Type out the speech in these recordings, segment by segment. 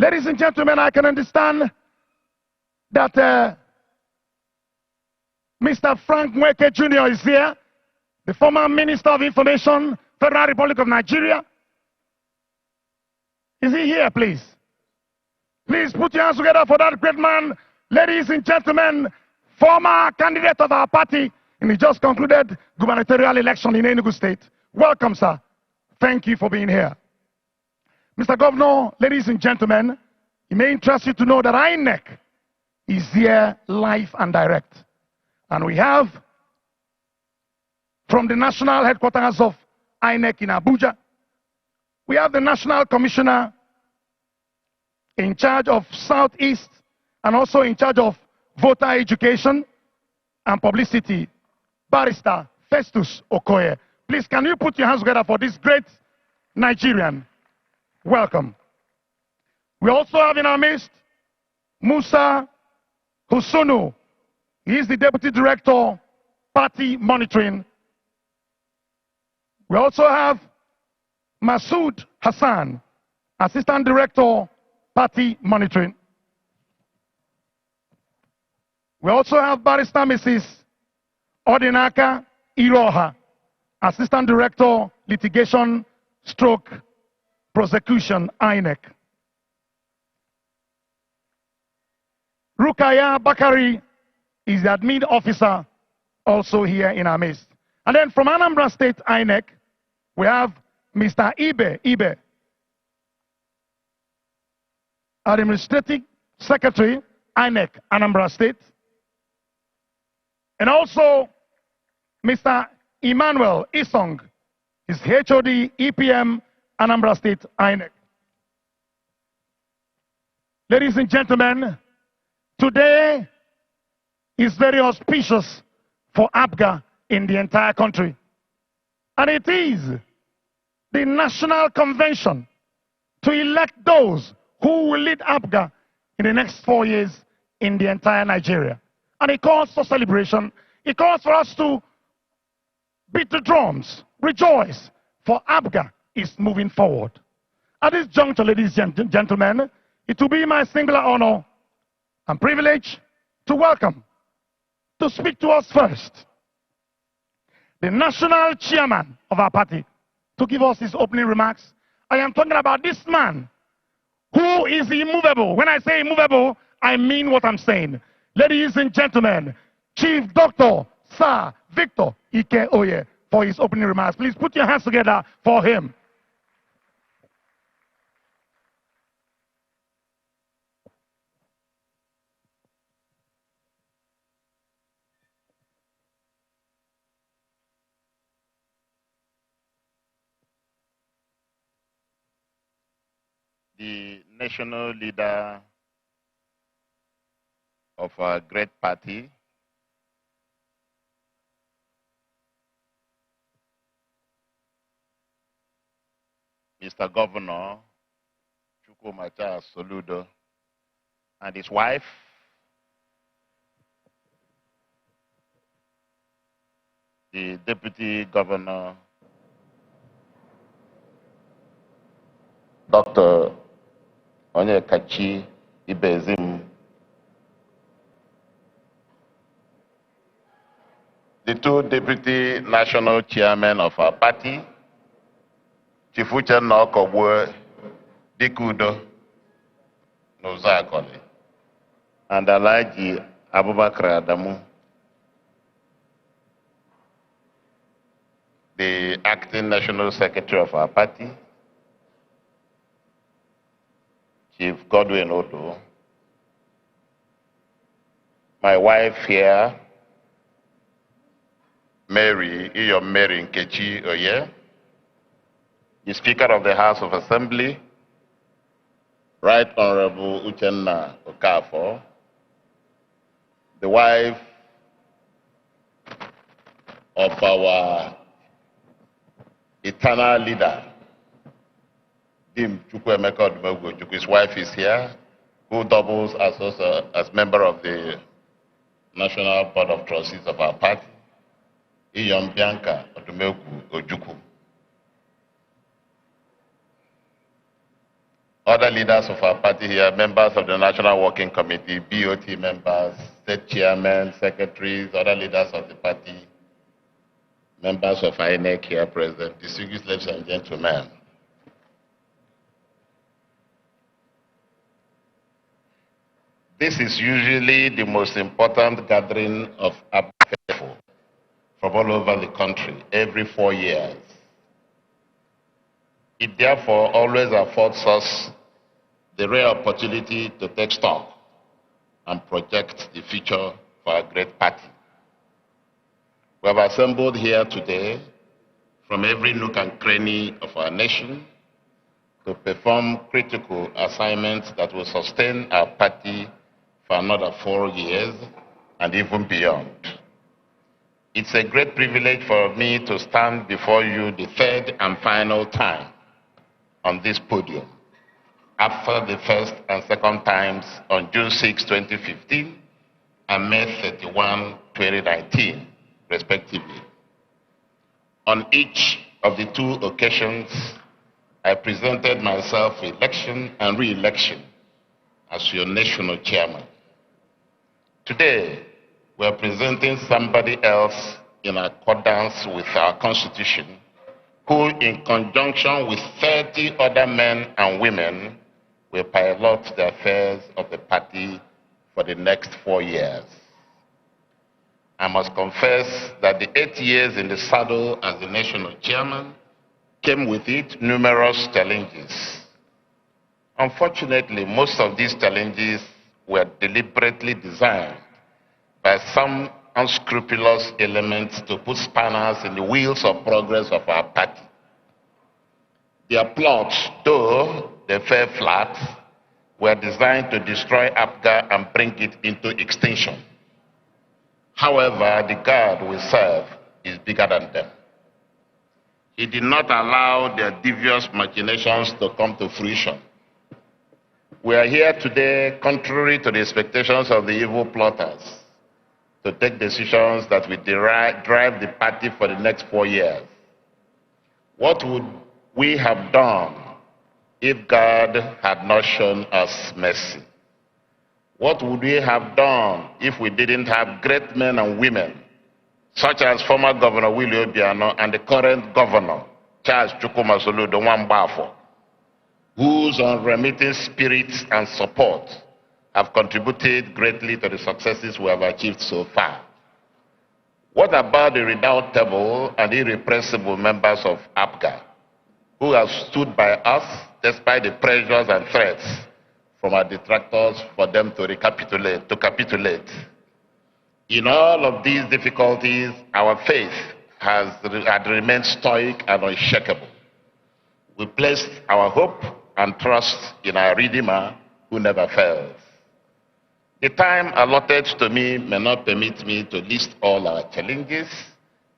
Ladies and gentlemen, I can understand that Mr. Frank Mweke Jr. is here, the former Minister of Information, Federal Republic of Nigeria. Is he here, please? Please put your hands together for that great man. Ladies and gentlemen, former candidate of our party in the just concluded gubernatorial election in Enugu State. Welcome, sir. Thank you for being here. Mr. Governor, ladies and gentlemen, it may interest you to know that INEC is here live and direct. And we have, from the national headquarters of INEC in Abuja, we have the National Commissioner in charge of Southeast and also in charge of voter education and publicity, Barrister Festus Okoye. Please, can you put your hands together for this great Nigerian? Welcome. We also have in our midst Musa Husunu. He is the Deputy Director, Party Monitoring. We also have Masood Hassan, Assistant Director, Party Monitoring. We also have Barrister Mrs. Odinaka Iroha, Assistant Director, Litigation Stroke Prosecution, INEC. Rukaya Bakari is the admin officer, also here in our midst. And then from Anambra State INEC, we have Mr. Ibe, Administrative Secretary, INEC, Anambra State. And also Mr. Emmanuel Isong is HOD, EPM, Anambra State, INEC. Ladies and gentlemen, today is very auspicious for APGA in the entire country. And it is the National Convention to elect those who will lead APGA in the next 4 years in the entire Nigeria. And it calls for celebration. It calls for us to beat the drums, rejoice, for APGA is moving forward. At this juncture, ladies and gentlemen, it will be my singular honor and privilege to welcome, to speak to us first, the national chairman of our party, to give us his opening remarks. I am talking about this man who is immovable. When I say immovable, I mean what I'm saying. Ladies and gentlemen, Chief Dr. Sir Victor Ike Oye for his opening remarks. Please put your hands together for him. The national leader of a great party, Mr. Governor Chukwumacha Soludo, and his wife, the Deputy Governor, Dr. Onyekachi Ibezim, the two Deputy National Chairmen of our party, Chief Uchenna Okogbu Dikudo Nozakoli, and Alhaji Abubakar Adamu, the Acting National Secretary of our party, Chief Godwin Odo, my wife here, Mary Nkechi Oye, the Speaker of the House of Assembly, Right Honorable Uchenna Okafor, the wife of our eternal leader, Dim Chukwuemeka Odumegwu. His wife is here, who doubles as member of the National Board of Trustees of our party, Iyom Bianca Odumegwu Ojukwu. other leaders of our party here, members of the National Working Committee, BOT members, state chairmen, secretaries, other leaders of the party, members of INEC here present, distinguished ladies and gentlemen. This is usually the most important gathering of APGA people from all over the country every 4 years. It therefore always affords us the rare opportunity to take stock and project the future for our great party. We have assembled here today from every nook and cranny of our nation to perform critical assignments that will sustain our party for another 4 years and even beyond. It's a great privilege for me to stand before you the third and final time on this podium, after the first and second times on June 6, 2015 and May 31, 2019, respectively. On each of the 2 occasions, I presented myself for election and re-election as your national chairman. Today, we are presenting somebody else in accordance with our constitution, who in conjunction with 30 other men and women will pilot the affairs of the party for the next 4 years. I must confess that the 8 years in the saddle as the national chairman came with it numerous challenges. Unfortunately, most of these challenges were deliberately designed by some unscrupulous elements to put spanners in the wheels of progress of our party. Their plots, though they fell flat, were designed to destroy APGA and bring it into extinction. However, the God we serve is bigger than them. He did not allow their devious machinations to come to fruition. We are here today, contrary to the expectations of the evil plotters, to take decisions that will drive the party for the next 4 years. What would we have done if God had not shown us mercy? What would we have done if we didn't have great men and women, such as former Governor Willie Obiano and the current Governor, Charles Chukwumasoludo Nwambafo, whose unremitting spirits and support have contributed greatly to the successes we have achieved so far? What about the redoubtable and irrepressible members of APGA, who have stood by us despite the pressures and threats from our detractors for them to capitulate? In all of these difficulties, our faith had remained stoic and unshakable. We placed our hope and trust in our Redeemer, who never fails. The time allotted to me may not permit me to list all our challenges.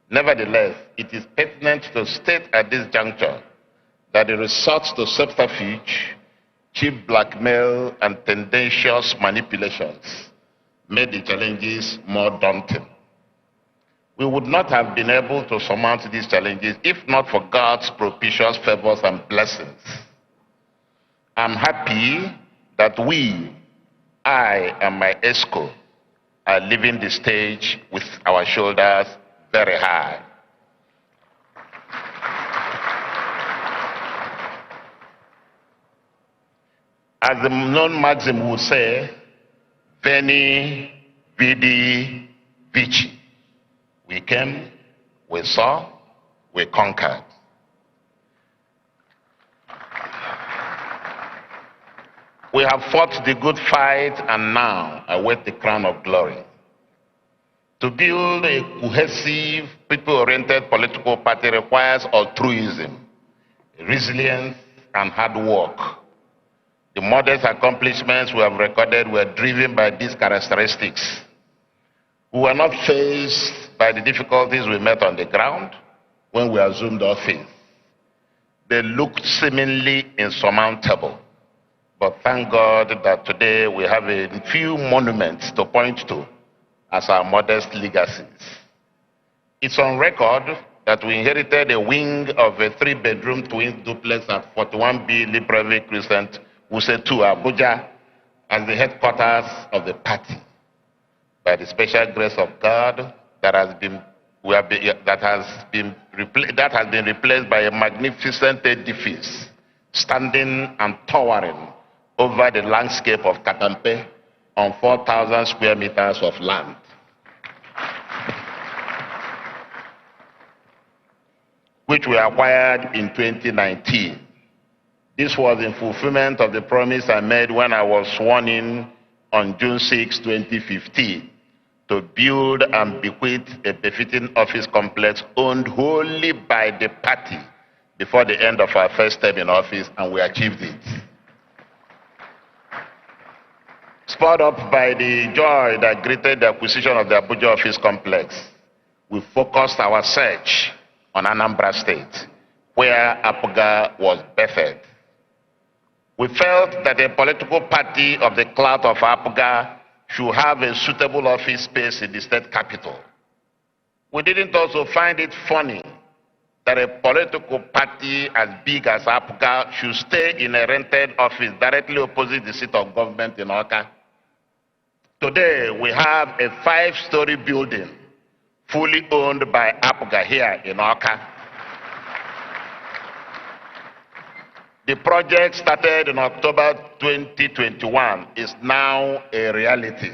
Nevertheless, it is pertinent to state at this juncture that the resort to subterfuge, cheap blackmail, and tendentious manipulations made the challenges more daunting. We would not have been able to surmount these challenges if not for God's propitious favors and blessings. I'm happy that I and my ESCO are leaving the stage with our shoulders very high. As the known maxim would say, Veni, Vidi, Vici. We came, we saw, we conquered. We have fought the good fight and now await the crown of glory. To build a cohesive, people-oriented political party requires altruism, resilience, and hard work. The modest accomplishments we have recorded were driven by these characteristics. We were not faced by the difficulties we met on the ground when we assumed office. They looked seemingly insurmountable. But thank God that today we have a few monuments to point to as our modest legacies. It's on record that we inherited a wing of a 3-bedroom twin duplex at 41B Libreville Crescent Wuse to Abuja as the headquarters of the party. By the special grace of God, that has been replaced by a magnificent edifice, standing and towering over the landscape of Katampe on 4,000 square meters of land. Which we acquired in 2019. This was in fulfillment of the promise I made when I was sworn in on June 6, 2015, to build and bequeath a befitting office complex owned wholly by the party before the end of our first term in office, and we achieved it. Spurred up by the joy that greeted the acquisition of the Abuja office complex, we focused our search on Anambra State, where APGA was birthed. We felt that a political party of the clout of APGA should have a suitable office space in the state capital. We didn't also find it funny that a political party as big as APGA should stay in a rented office directly opposite the seat of government in Awka. Today, we have a 5-story building fully owned by APGA here in Awka. The project started in October 2021 is now a reality.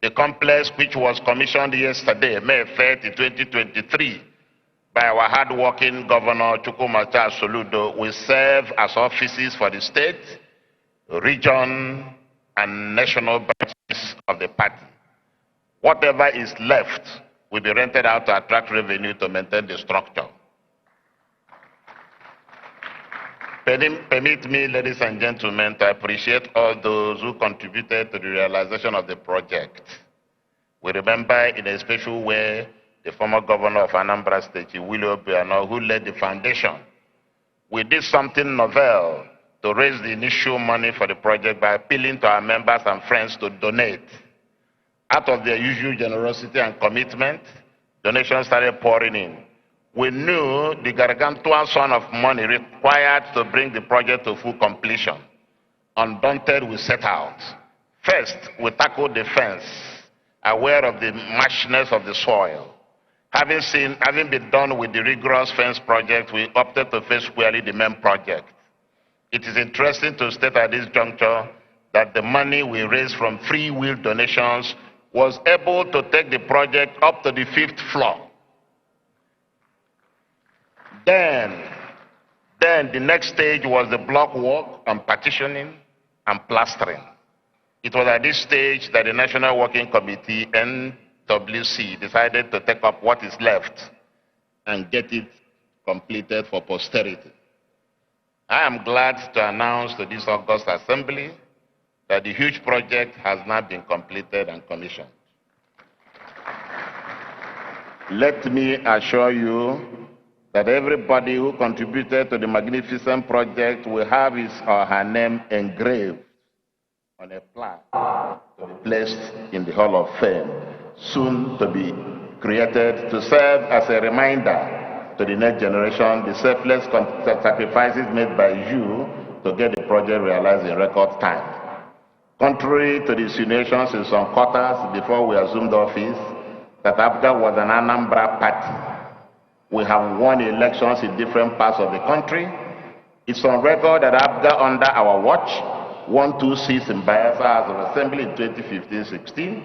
The complex, which was commissioned yesterday, May 30, 2023, by our hard-working Governor Chukwuemeka Soludo, will serve as offices for the state, region, and national branches of the party. Whatever is left will be rented out to attract revenue to maintain the structure. Permit me, ladies and gentlemen, to appreciate all those who contributed to the realization of the project. We remember in a special way the former governor of Anambra State, Willie Obiano, who led the foundation. We did something novel to raise the initial money for the project by appealing to our members and friends to donate. Out of their usual generosity and commitment, donations started pouring in. We knew the gargantuan sum of money required to bring the project to full completion. Undaunted, we set out. First, we tackled the fence, aware of the marshiness of the soil. Having been done with the rigorous fence project, we opted to face squarely the main project. It is interesting to state at this juncture that the money we raised from free will donations was able to take the project up to the 5th floor. Then the next stage was the block work and partitioning and plastering. It was at this stage that the National Working Committee, NWC, decided to take up what is left and get it completed for posterity. I am glad to announce to this August Assembly that the huge project has now been completed and commissioned. Let me assure you that everybody who contributed to the magnificent project will have his or her name engraved on a plaque to be placed in the Hall of Fame, soon to be created to serve as a reminder to the next generation the selfless sacrifices made by you to get the project realized in record time. Contrary to the insinuations in some quarters before we assumed office that APGA was an Anambra party, we have won elections in different parts of the country. It's on record that APGA, under our watch, won 2 seats in Bayelsa House of Assembly in 2015-16.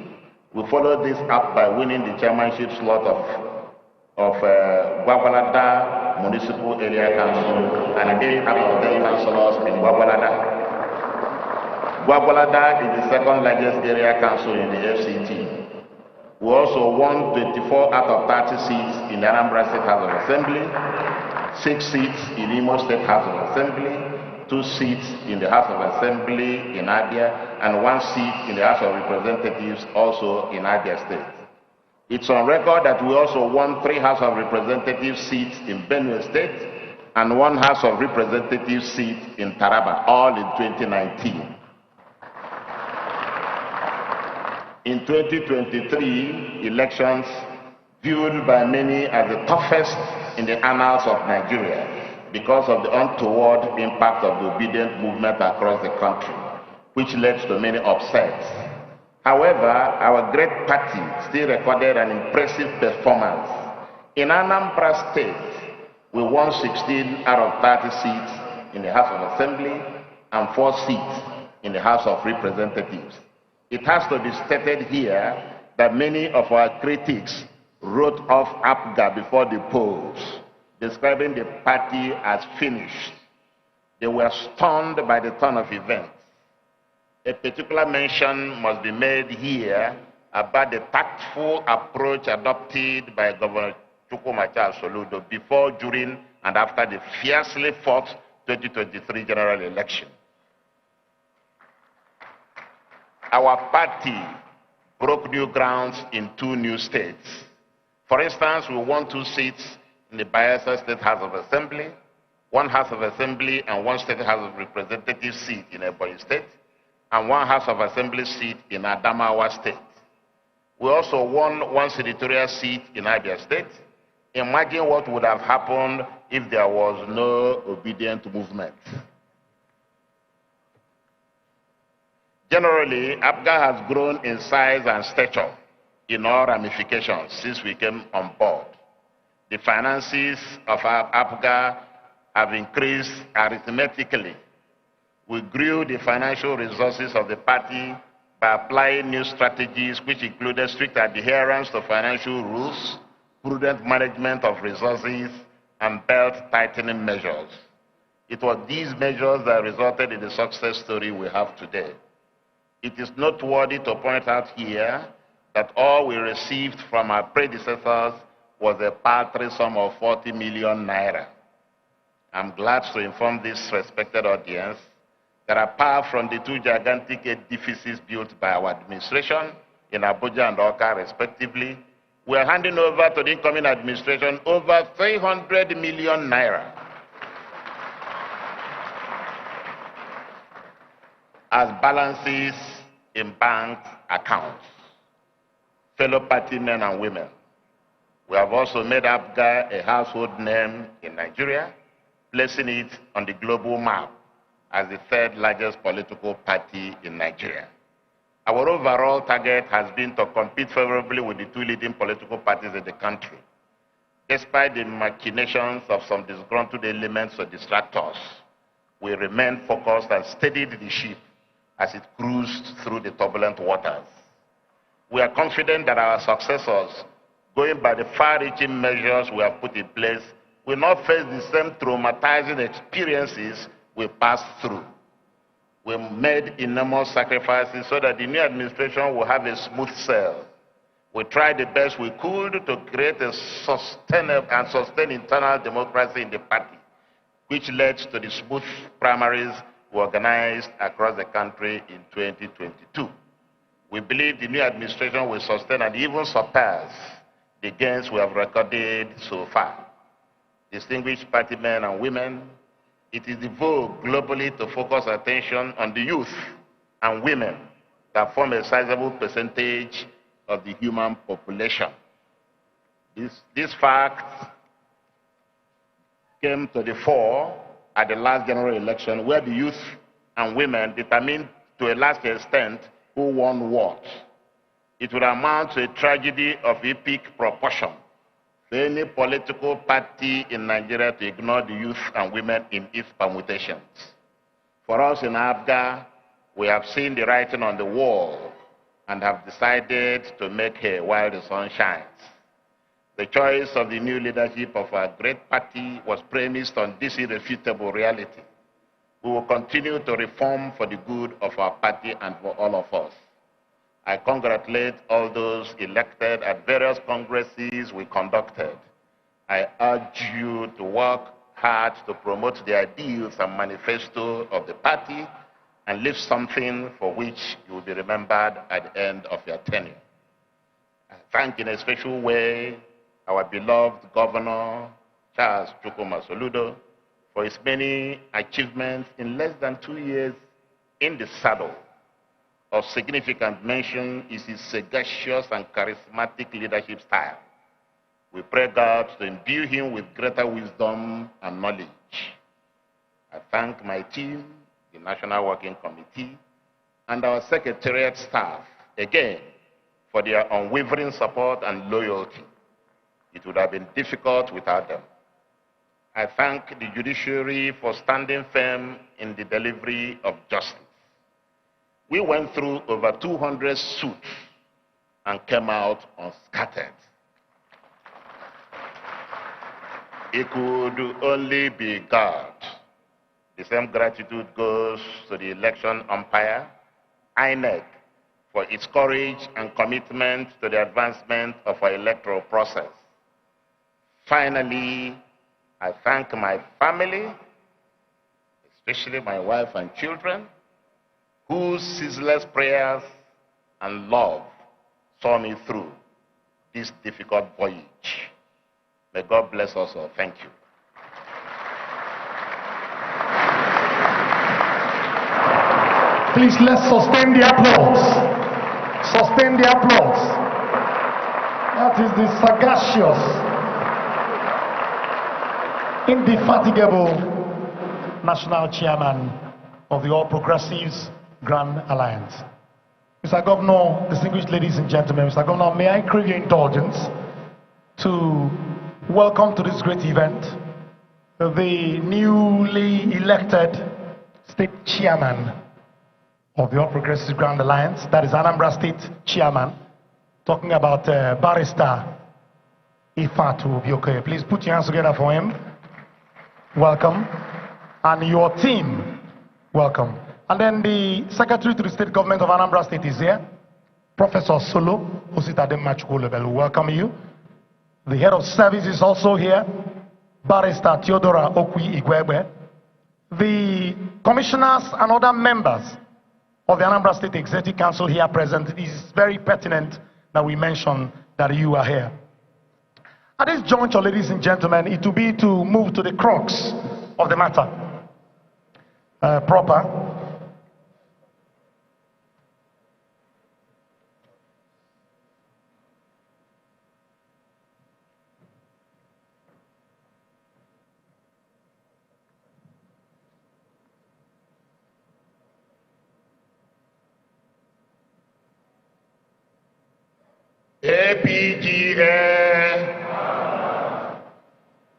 We followed this up by winning the chairmanship slot of Gwagwalada Municipal Area Council and again having 10 councillors in Gwagwalada. Gwagwalada is the 2nd largest area council in the FCT. We also won 24 out of 30 seats in the Anambra State House of Assembly, 6 seats in Imo State House of Assembly, 2 seats in the House of Assembly in Abia, and 1 seat in the House of Representatives also in Abia State. It's on record that we also won 3 House of Representatives seats in Benue State and 1 House of Representatives seat in Taraba, all in 2019. In 2023 elections, viewed by many as the toughest in the annals of Nigeria, because of the untoward impact of the obedient movement across the country, which led to many upsets. However, our great party still recorded an impressive performance. In Anambra State, we won 16 out of 30 seats in the House of Assembly and 4 seats in the House of Representatives. It has to be stated here that many of our critics wrote off APGA before the polls, describing the party as finished. They were stunned by the turn of events. A particular mention must be made here about the tactful approach adopted by Governor Chukwumacha Soludo before, during, and after the fiercely fought 2023 general election. Our party broke new grounds in 2 new states. For instance, we won 2 seats in the Bayelsa State House of Assembly, 1 House of Assembly and 1 State House of Representatives seat in Ebonyi State, and 1 House of Assembly seat in Adamawa State. We also won 1 senatorial seat in Abia State. Imagine what would have happened if there was no obedient movement. Generally, APGA has grown in size and stature in all ramifications since we came on board. The finances of our APGA have increased arithmetically. We grew the financial resources of the party by applying new strategies which included strict adherence to financial rules, prudent management of resources, and belt-tightening measures. It was these measures that resulted in the success story we have today. It is noteworthy to point out here that all we received from our predecessors was a paltry sum of 40 million naira. I'm glad to inform this respected audience that apart from the 2 gigantic edifices built by our administration in Abuja and Oka respectively, we are handing over to the incoming administration over 300 million naira as balances in bank accounts. Fellow party men and women, we have also made APGA a household name in Nigeria, placing it on the global map as the 3rd largest political party in Nigeria. Our overall target has been to compete favorably with the 2 leading political parties in the country. Despite the machinations of some disgruntled elements or distractors, we remain focused and steadied the ship as it cruised through the turbulent waters. We are confident that our successors, going by the far-reaching measures we have put in place, will not face the same traumatizing experiences we passed through. We made enormous sacrifices so that the new administration will have a smooth sail. We tried the best we could to create a sustainable and sustained internal democracy in the party, which led to the smooth primaries we organized across the country in 2022. We believe the new administration will sustain and even surpass the gains we have recorded so far. Distinguished party men and women, it is the vogue globally to focus attention on the youth and women that form a sizable percentage of the human population. This fact came to the fore at the last general election, where the youth and women determined to a large extent who won what. It would amount to a tragedy of epic proportion for any political party in Nigeria to ignore the youth and women in its permutations. For us in APGA, we have seen the writing on the wall and have decided to make hay while the sun shines. The choice of the new leadership of our great party was premised on this irrefutable reality. We will continue to reform for the good of our party and for all of us. I congratulate all those elected at various congresses we conducted. I urge you to work hard to promote the ideals and manifesto of the party and leave something for which you will be remembered at the end of your tenure. I thank in a special way our beloved Governor Charles Chukwuma Soludo for his many achievements in less than 2 years in the saddle. Of significant mention is his sagacious and charismatic leadership style. We pray God to imbue him with greater wisdom and knowledge. I thank my team, the National Working Committee, and our Secretariat staff, again, for their unwavering support and loyalty. It would have been difficult without them. I thank the judiciary for standing firm in the delivery of justice. We went through over 200 suits and came out unscattered. It could only be God. The same gratitude goes to the election umpire, INEC, for its courage and commitment to the advancement of our electoral process. Finally, I thank my family, especially my wife and children, whose ceaseless prayers and love saw me through this difficult voyage. May God bless us all. Thank you. Please, let's sustain the applause. Sustain the applause. That is the sagacious, indefatigable National Chairman of the All Progressives Grand Alliance. Mr. Governor, distinguished ladies and gentlemen, Mr. Governor, may I crave your indulgence to welcome to this great event the newly elected State Chairman of the All Progressives Grand Alliance, that is Anambra State Chairman, talking about Barrister Ifatu Bioke. Please put your hands together for him. Welcome. And your team, welcome. And then the Secretary to the State Government of Anambra State is here, Professor Solo Ositadem Machukulebelu. Welcome you. The Head of Service is also here, Barrister Theodora Okwi Igwebe. The commissioners and other members of the Anambra State Executive Council here present. It is very pertinent that we mention that you are here. At this juncture, ladies and gentlemen, it will be to move to the crux of the matter proper. APGA.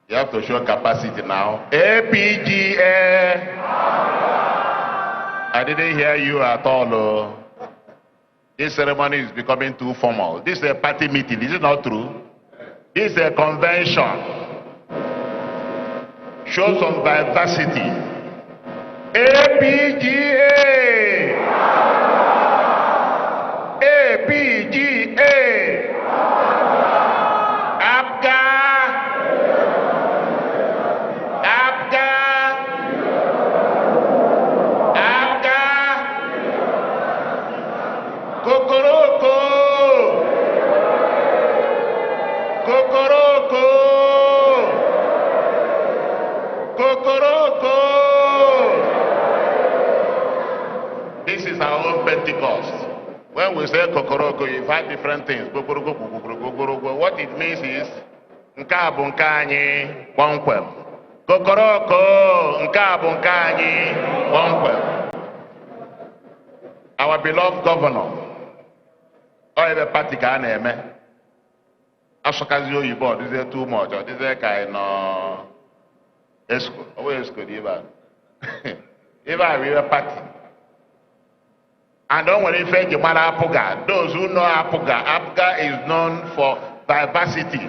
You have to show capacity now. APGA. I didn't hear you at all. This ceremony is becoming too formal. This is a party meeting. Is it not true? This is a convention. Show some diversity. APGA. APGA. APGA. APGA. APGA. Kokoroko. Kokoroko. Kokoroko. This is our own Pentecost. When we say kokoroko, you've had different things. What it means is nka bụ nke anyị kpọmkwem. Kokoroko nka bụ nke anyị kpọmkwem. Our beloved governor, ebe party ka a na-eme. Asụkazi oyibo, this is too much. This is ka anyị nọ esco. Owe esco dị ebe a. Ebe a bụ party. And don't worry if you APGA. Those who know APGA, APGA is known for diversity.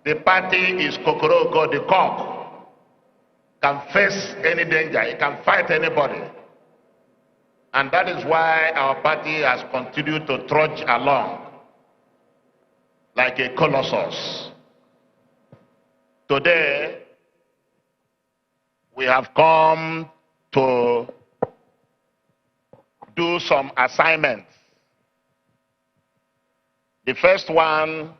The party is Kokoroko, the cock. Can face any danger, it can fight anybody. And that is why our party has continued to trudge along like a colossus. Today, we have come to do some assignments. The first one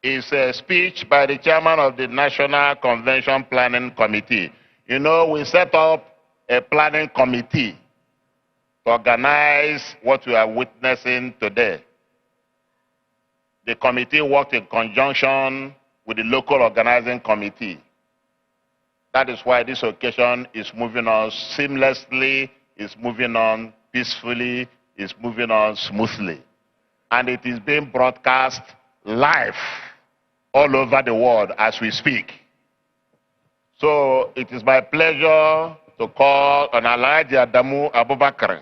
is a speech by the chairman of the National Convention Planning Committee, You know, we set up a planning committee to organize what we are witnessing today. The committee worked in conjunction with the local organizing committee. That is why this occasion is moving on seamlessly, is moving on peacefully, is moving on smoothly. And it is being broadcast live all over the world as we speak. So it is my pleasure to call on Alhaji Adamu Abubakar,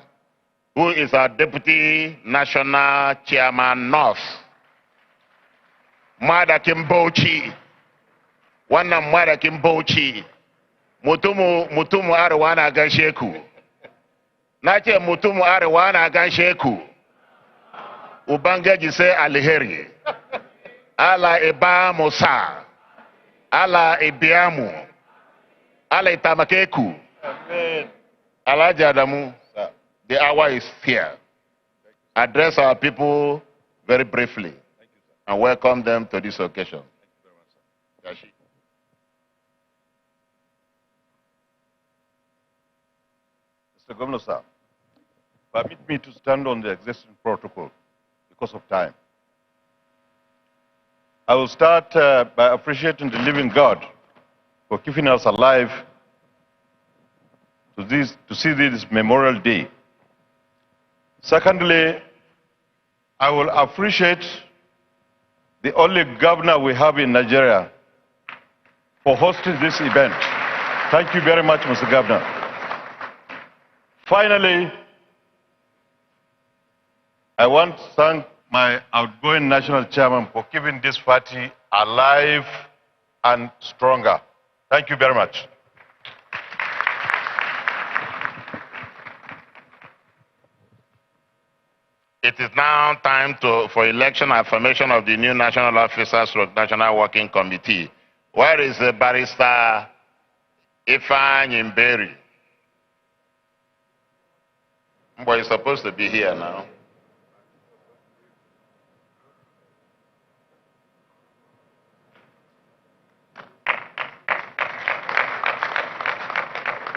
who is our Deputy National Chairman North. Mwada Kimbochi, wana Mwada Kimbochi, mutumu arewana gansheku. Nache mutumu arewana gansheku. Ubanga jise aliheri. Ala eba musa. Ala ibiamu. Ala itamakeku. Alhaji Adamu, the hour is here. Address our people very briefly and welcome them to this occasion. Thank you very much, sir. Mr. Governor, sir, permit me to stand on the existing protocol because of time. I will start by appreciating the living God for keeping us alive to see this Memorial Day. Secondly, I will appreciate the only governor we have in Nigeria for hosting this event. Thank you very much, Mr. Governor. Finally, I want to thank my outgoing national chairman for keeping this party alive and stronger. Thank you very much. It is now time for election and formation of the new national officers of National Working Committee. Where is the barrister Ifeanyi Mberi? Boy, he's supposed to be here now.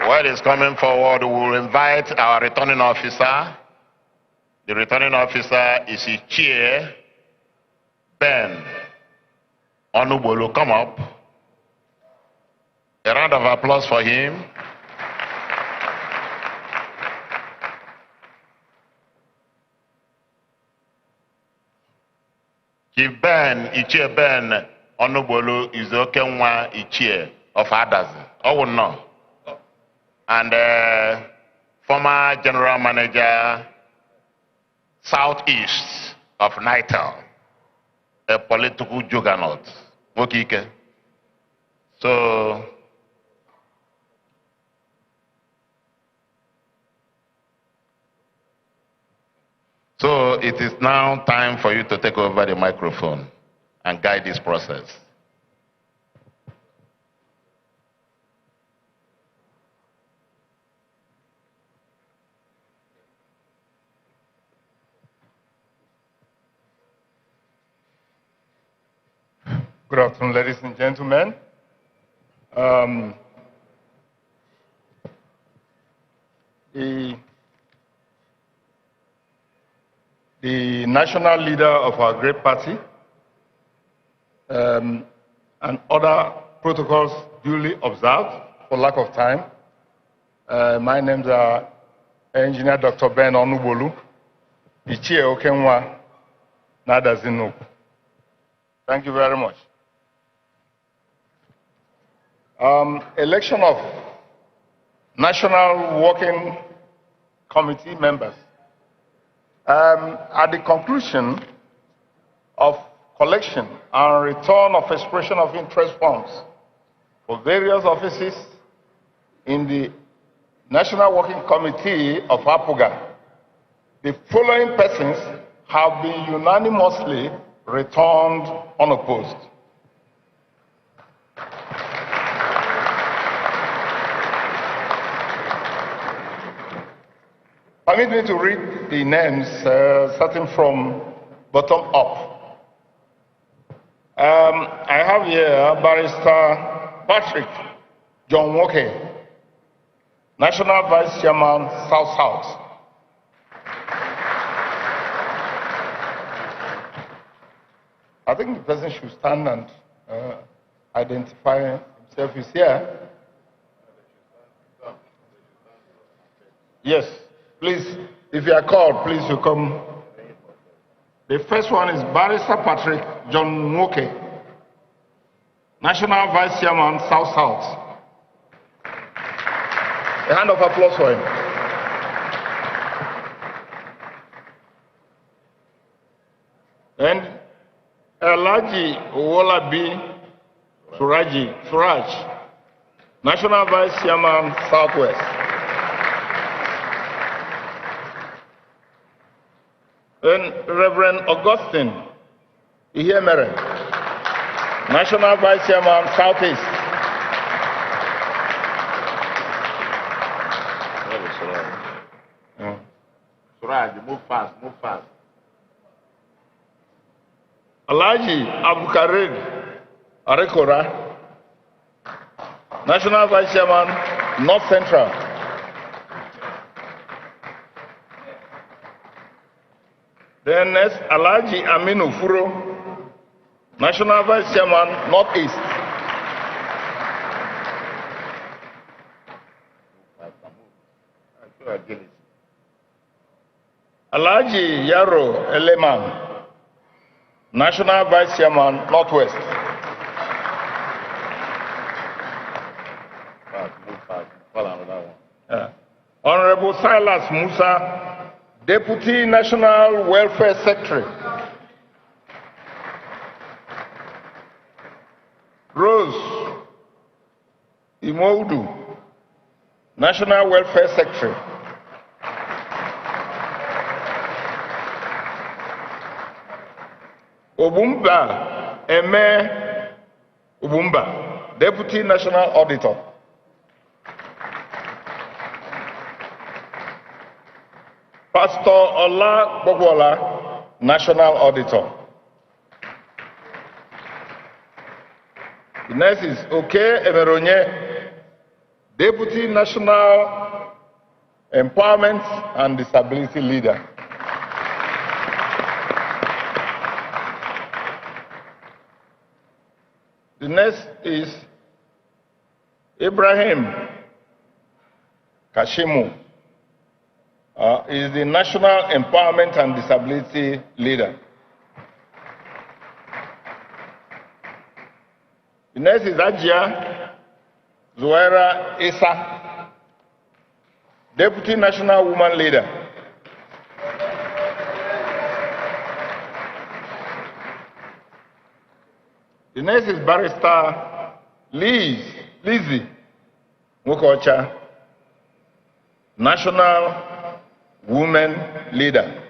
While he's coming forward, we will invite our returning officer. The returning officer is Ichie Ben Onubolu. Come up. A round of applause for him. Ichie Ben Onubolu is Ezeokenwa Ichie of Adazi. Oh, no. And former general manager Southeast of Nitel, a political juggernaut. Okay. So it is now time for you to take over the microphone and guide this process. Good afternoon, ladies and gentlemen. The national leader of our great party and other protocols duly observed for lack of time. My names are Engineer Dr. Ben Onubolu, Ezeokenwa, Nadazinu. Thank you very much. Election of National Working Committee members. At the conclusion of collection and return of expression of interest forms for various offices in the National Working Committee of APGA, the following persons have been unanimously returned unopposed. Permit me to read the names starting from bottom up. I have here Barrister Patrick John Woke, National Vice Chairman, South South. I think the person should stand and identify himself is here. Yes, please, if you are called, please you come. The first one is Barrister Patrick John Nwoke, National Vice Chairman, South South. A hand of applause for him. And Elaji Owolabi Suraj, National Vice Chairman, Southwest. And Reverend Augustine Ihemere, National Vice Chairman, Southeast. Suraj, move fast, move fast. Alhaji Abdulkadir Arekora, National Vice Chairman, North Central. Then next, Alhaji Aminu Furo, National Vice Chairman, Northeast. Alhaji Yaro Eleman, National Vice Chairman, Northwest. Honorable Silas Musa, Deputy National Welfare Secretary. Rose Imoudu, National Welfare Secretary. Obumba Eme Obumba, Deputy National Auditor. Pastor Ola Bogwola, National Auditor. The next is Oke Emeronye, Deputy National Empowerment and Disability Leader. The next is Ibrahim Kashimu. Is the National Empowerment and Disability Leader. The next is Ajia Zuwaira Isa, Deputy National Woman Leader. The next is Barrister Lizzie Mukocha, National Women Leader.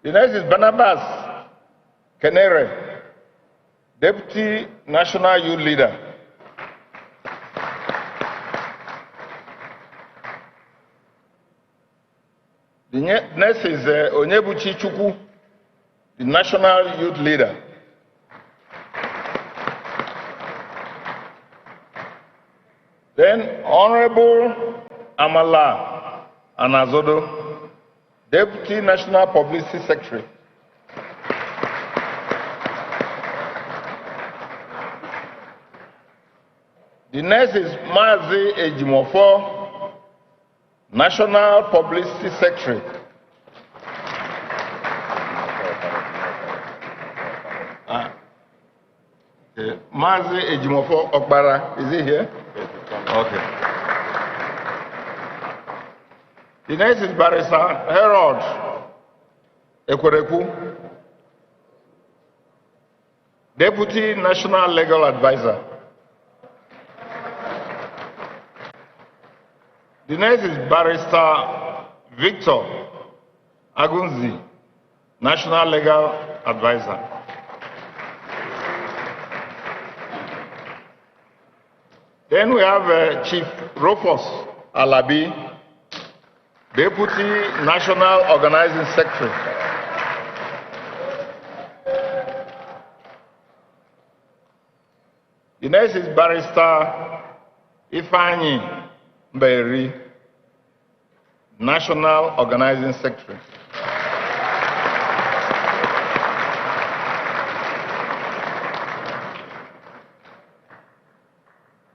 The next is Barnabas Kenere, Deputy National Youth Leader. The next is Onyebuchi Chukwu, the National Youth Leader. Then Honorable Amala Anazodo, Deputy National Publicity Secretary. The next is Mazi Ejimofo, National Publicity Secretary. Mazi Ejimofo Okbara, is he here? Okay. The next is Barrister Harold Ekwereku, Deputy National Legal Advisor. The next is Barrister Victor Agunzi, National Legal Advisor. Then we have Chief Rufus Alabi, Deputy National Organizing Secretary. The next is Barrister Ifeanyi Mberi, National Organizing Secretary.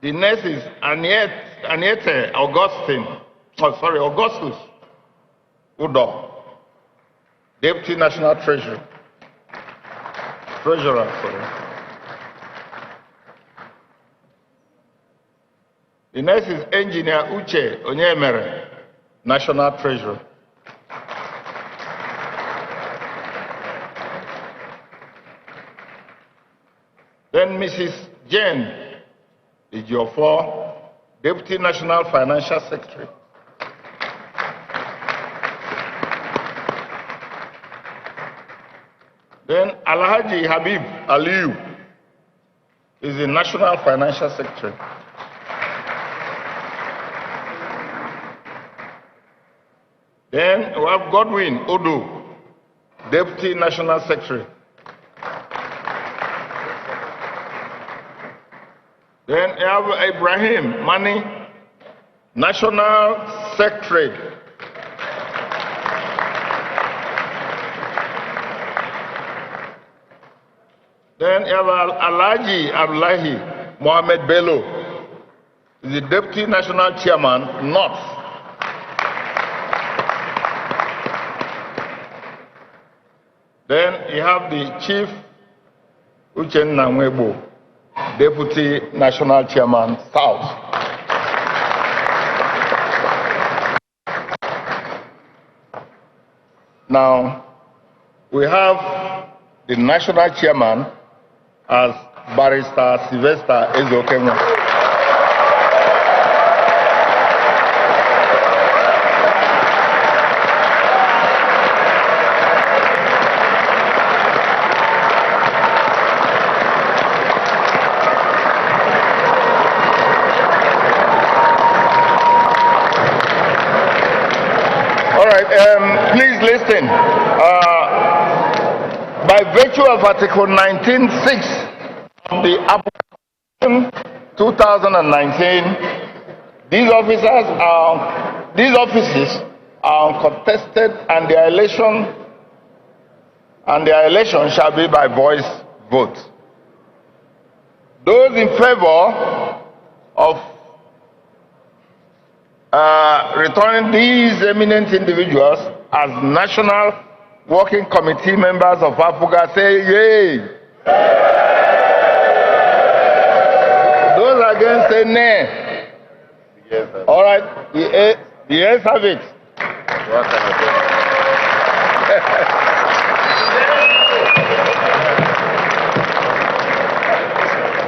The next is Aniete Augustus Udo, Deputy National Treasurer. The next is Engineer Uche Onyemere, National Treasurer. Then Mrs. Jane Ejiofor, Deputy National Financial Secretary. Then Alhaji Habib Aliyu is the National Financial Secretary. Then we have Godwin Odo, Deputy National Secretary. Then we have Ibrahim Mani, National Secretary. Then we have Alhaji Abdullahi Mohammed Bello, the Deputy National Chairman, North. Then you have the Chief Uchenna Nwebo, Deputy National Chairman, South. Now, we have the National Chairman as Barrister Sylvester Ezeokenwa. Please listen. By virtue of Article 19(6) of the Application 2019, these offices are uncontested, and their election shall be by voice vote. Those in favor of returning these eminent individuals as National Working Committee members of APGA say yay. Those against say nay. Yes, all right, the ayes have it.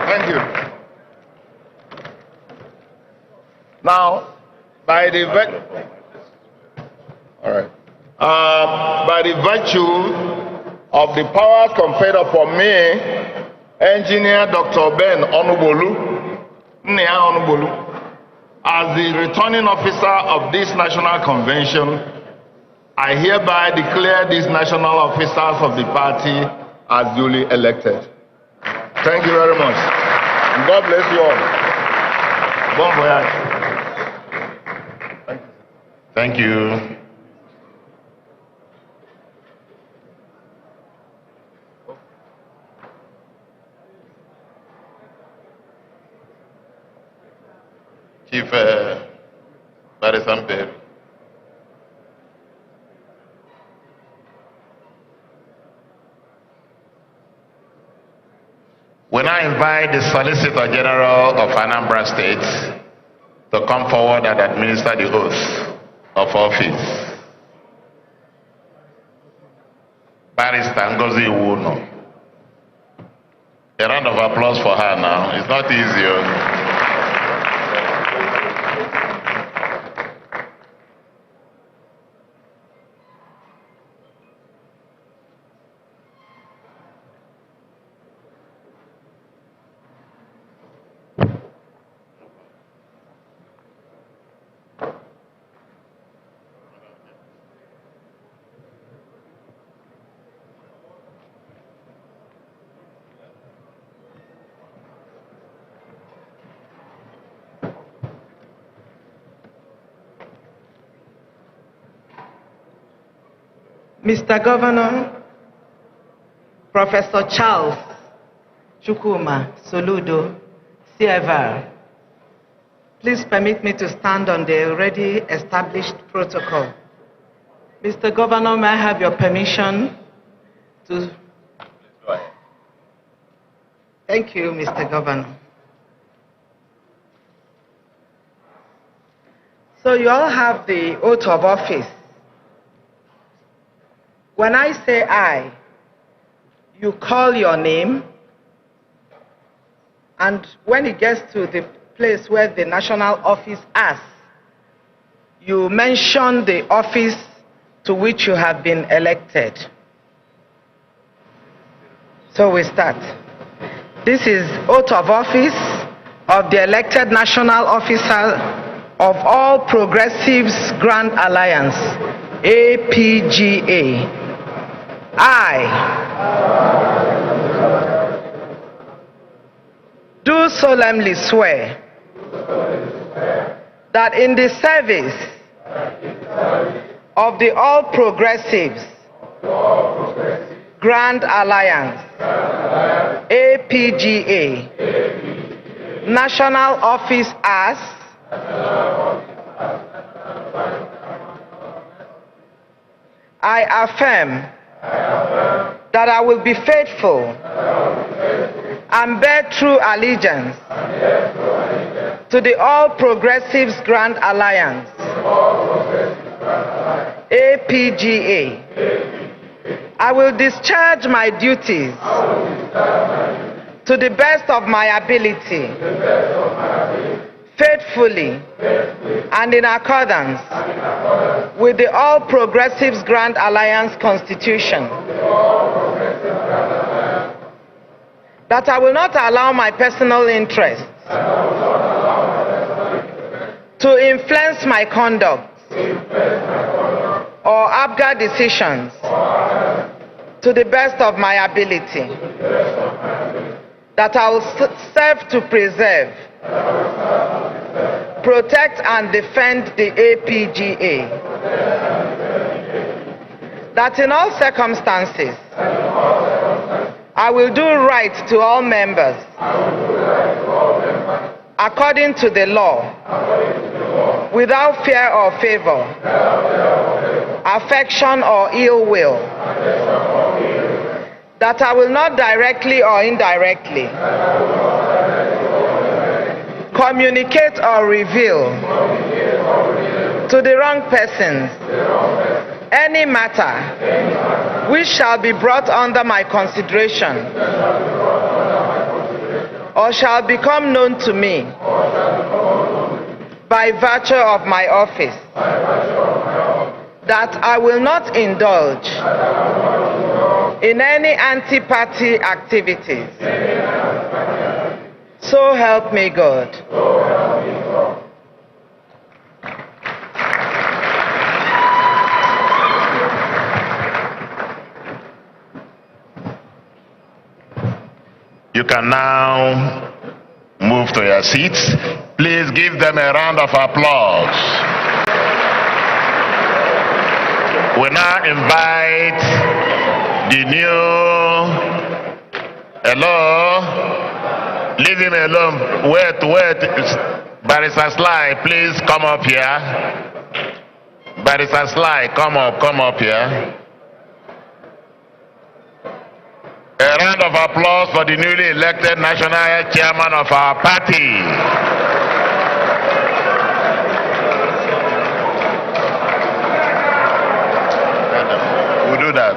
Thank you. Now, by the virtue of the powers conferred upon me, Engineer Dr. Ben Onubolu, as the returning officer of this national convention, I hereby declare these national officers of the party as duly elected. Thank you very much. God bless you all. Bon voyage. Thank you. Chief Barisampe. We now invite the Solicitor General of Anambra State to come forward and administer the oath of office. Barrister Ngozi Iwuno. A round of applause for her now. It's not easy. Mr. Governor, Professor Charles Chukwuma Soludo, CFR, please permit me to stand on the already established protocol. Mr. Governor, may I have your permission to... Go ahead. Thank you, Mr. Governor. So you all have the oath of office. When I say I, you call your name, and when it gets to the place where the national office asks, you mention the office to which you have been elected. So we start. This is oath of office of the elected national officer of All Progressives Grand Alliance, APGA. I do solemnly swear that in the service of the All Progressives Grand Alliance, APGA, national office as I affirm that I will be faithful and bear true allegiance to the All Progressives Grand Alliance, APGA. I will discharge my duties to the best of my ability, faithfully and in accordance with the All Progressives Grand Alliance Constitution. That I will not allow my personal interests to influence my conduct or APGA decisions to the best of my ability. That I will serve to preserve, protect and defend the APGA. That in all circumstances, I will do right to all members according to the law, without fear or favor, affection or ill will. That I will not directly or indirectly communicate or reveal to the wrong persons any matter which shall be brought under my consideration or shall become known to me by virtue of my office. That I will not indulge in any anti-party activities. So help me God. You can now move to your seats. Please give them a round of applause. We now invite the new... Hello? Leave him alone. Wait. Barrister Sly, please come up here. Barrister Sly, come up here. A round of applause for the newly elected national chairman of our party. We'll do that.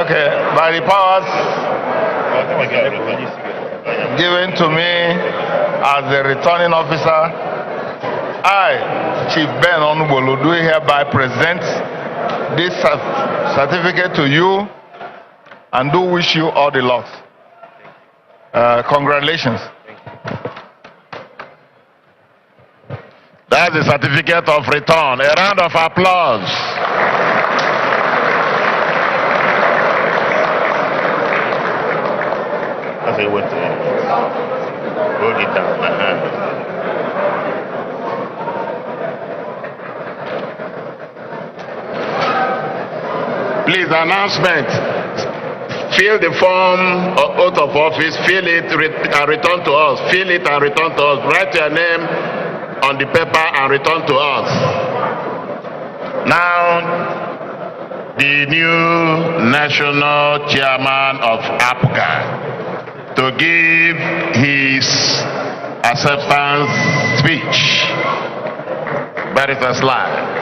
Okay, by the powers given to me as the returning officer, I, Chief Ben Onubolu, do hereby present this certificate to you and do wish you all the luck. Congratulations. has a certificate of return. A round of applause. I say, wait. Hold it down. Please, announcement. Fill the form of oath of office, fill it and return to us. Fill it and return to us. Write your name on the paper and return to us. Now, the new national chairman of APGA to give his acceptance speech. Barrister Slide.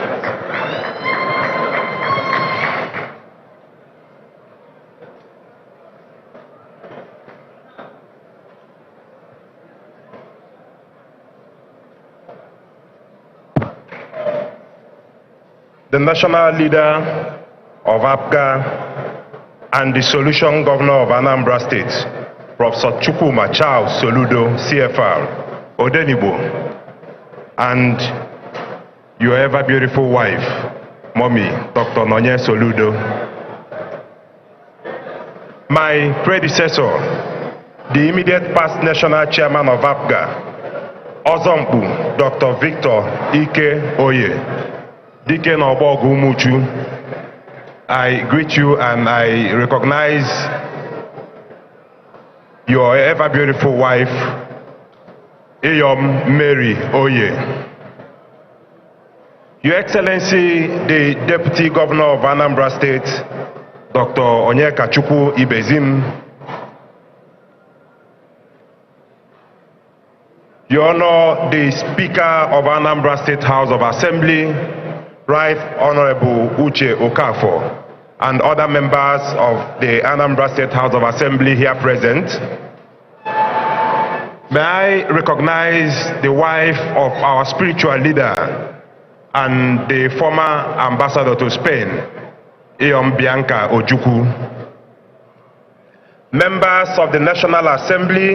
The national leader of APGA and the solution governor of Anambra State, Professor Chukwuma Charles Soludo, CFR, Odenibo, and your ever beautiful wife, Mommy, Dr. Nonye Soludo. My predecessor, the immediate past national chairman of APGA, Ozompu, Dr. Victor Ike Oye, Deacon Obogu Muchu, I greet you and I recognize your ever beautiful wife, Eyom Mary Oye. Your Excellency, the Deputy Governor of Anambra State, Dr. Onyekachukwu Ibezim. Your Honor, the Speaker of Anambra State House of Assembly, Right Honorable Uche Okafor, and other members of the Anambra State House of Assembly here present. May I recognize the wife of our spiritual leader and the former ambassador to Spain, Eyom Bianca Ojukwu. Members of the National Assembly,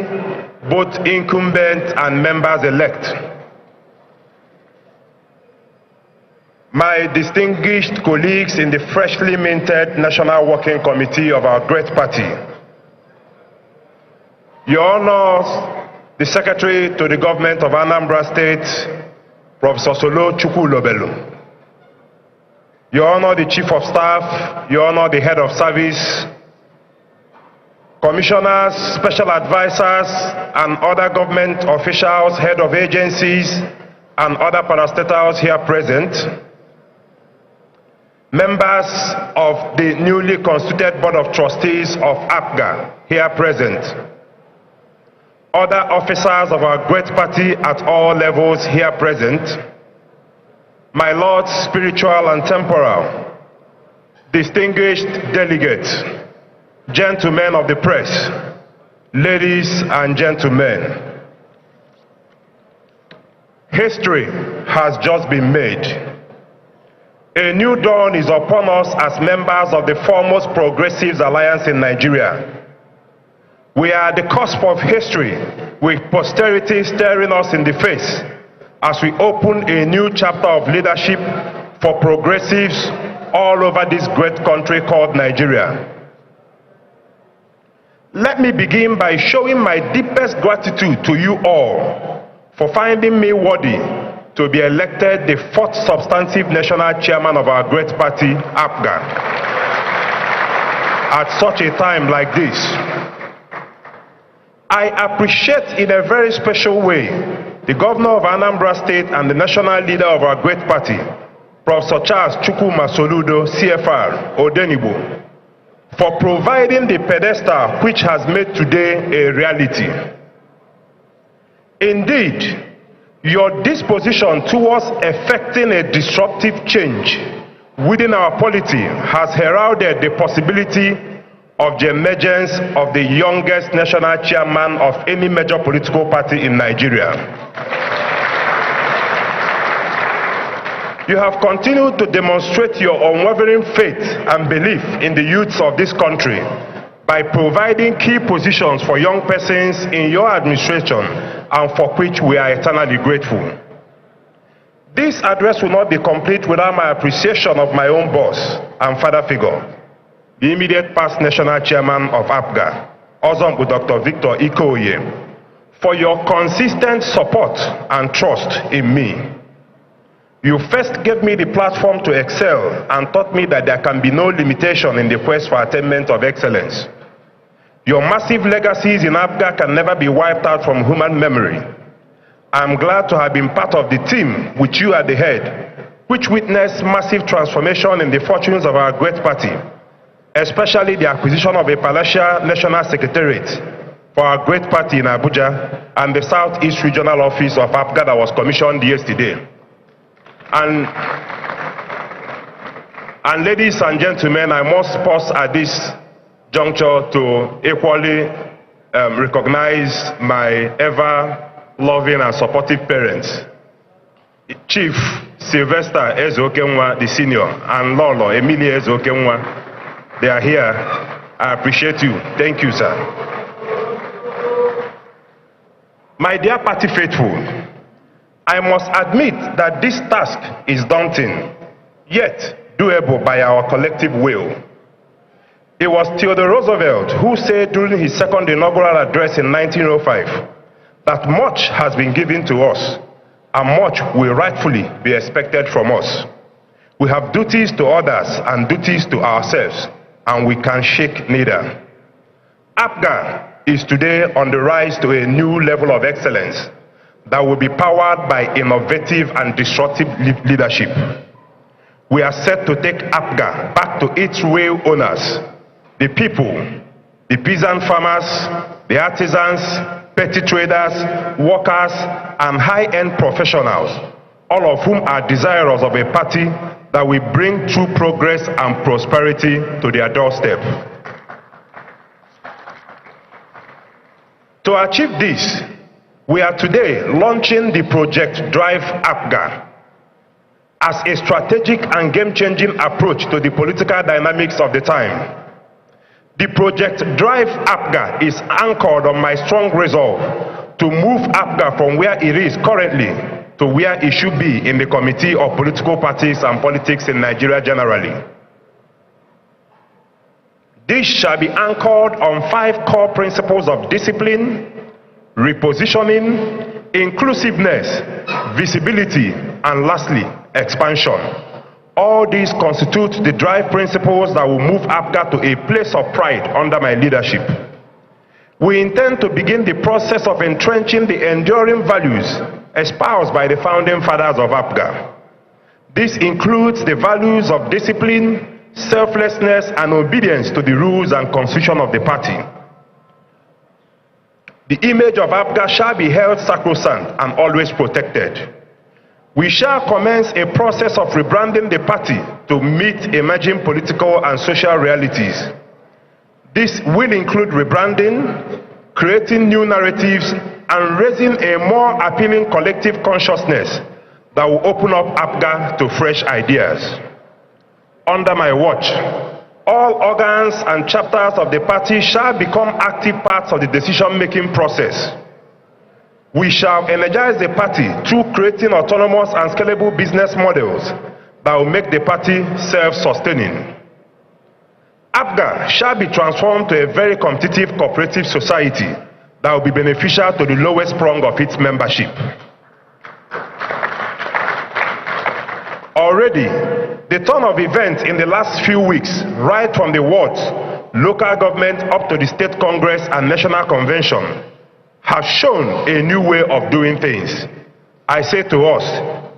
both incumbent and members-elect. My distinguished colleagues in the freshly minted National Working Committee of our great party. Your Honors, the Secretary to the Government of Anambra State, Professor Solo Chukwulobelu. Your Honor, the Chief of Staff, Your Honor, the Head of Service, Commissioners, Special Advisors, and other government officials, Head of Agencies, and other parastatals here present. Members of the newly constituted Board of Trustees of APGA here present. Other officers of our great party at all levels here present. My lords, spiritual and temporal, distinguished delegates, gentlemen of the press, ladies and gentlemen. History has just been made. A new dawn is upon us as members of the foremost Progressives Alliance in Nigeria. We are at the cusp of history, with posterity staring us in the face as we open a new chapter of leadership for progressives all over this great country called Nigeria. Let me begin by showing my deepest gratitude to you all for finding me worthy to be elected the fourth substantive national chairman of our great party, APGA. At such a time like this, I appreciate in a very special way the governor of Anambra State and the national leader of our great party, Professor Charles Chukwuma Soludo, CFR, Odenibo, for providing the pedestal which has made today a reality. Indeed, your disposition towards effecting a disruptive change within our polity has heralded the possibility of the emergence of the youngest national chairman of any major political party in Nigeria. You have continued to demonstrate your unwavering faith and belief in the youths of this country by providing key positions for young persons in your administration, and for which we are eternally grateful. This address will not be complete without my appreciation of my own boss and father figure, the immediate past national chairman of APGA, Ozombu Dr. Victor Ikoye, for your consistent support and trust in me. You first gave me the platform to excel and taught me that there can be no limitation in the quest for attainment of excellence. Your massive legacies in APGA can never be wiped out from human memory. I'm glad to have been part of the team with you at the head, which witnessed massive transformation in the fortunes of our great party, especially the acquisition of a palatial national secretariat for our great party in Abuja and the Southeast Regional Office of APGA that was commissioned yesterday. And ladies and gentlemen, I must pause at this juncture to equally recognize my ever-loving and supportive parents, Chief Sylvester Ezeokenwa, the senior, and Lolo Emilia Ezeokenwa. They are here. I appreciate you. Thank you, sir. My dear party faithful, I must admit that this task is daunting, yet doable by our collective will. It was Theodore Roosevelt who said during his second inaugural address in 1905 that much has been given to us and much will rightfully be expected from us. We have duties to others and duties to ourselves, and we can shake neither. APGA is today on the rise to a new level of excellence that will be powered by innovative and disruptive leadership. We are set to take APGA back to its real owners, the people, the peasant farmers, the artisans, petty traders, workers, and high-end professionals, all of whom are desirous of a party that will bring true progress and prosperity to their doorstep. To achieve this, we are today launching the Project Drive APGA as a strategic and game-changing approach to the political dynamics of the time. The Project Drive APGA is anchored on my strong resolve to move APGA from where it is currently to where it should be in the Committee of Political Parties and Politics in Nigeria generally. This shall be anchored on 5 core principles of discipline, repositioning, inclusiveness, visibility, and lastly, expansion. All these constitute the drive principles that will move APGA to a place of pride under my leadership. We intend to begin the process of entrenching the enduring values espoused by the founding fathers of APGA. This includes the values of discipline, selflessness, and obedience to the rules and constitution of the party. The image of APGA shall be held sacrosanct and always protected. We shall commence a process of rebranding the party to meet emerging political and social realities. This will include rebranding, creating new narratives, and raising a more appealing collective consciousness that will open up APGA to fresh ideas. Under my watch, all organs and chapters of the party shall become active parts of the decision-making process. We shall energize the party through creating autonomous and scalable business models that will make the party self-sustaining. APGA shall be transformed to a very competitive cooperative society that will be beneficial to the lowest rung of its membership. Already, the turn of events in the last few weeks, right from the wards, local government up to the state congress and national convention, has shown a new way of doing things. I say to us,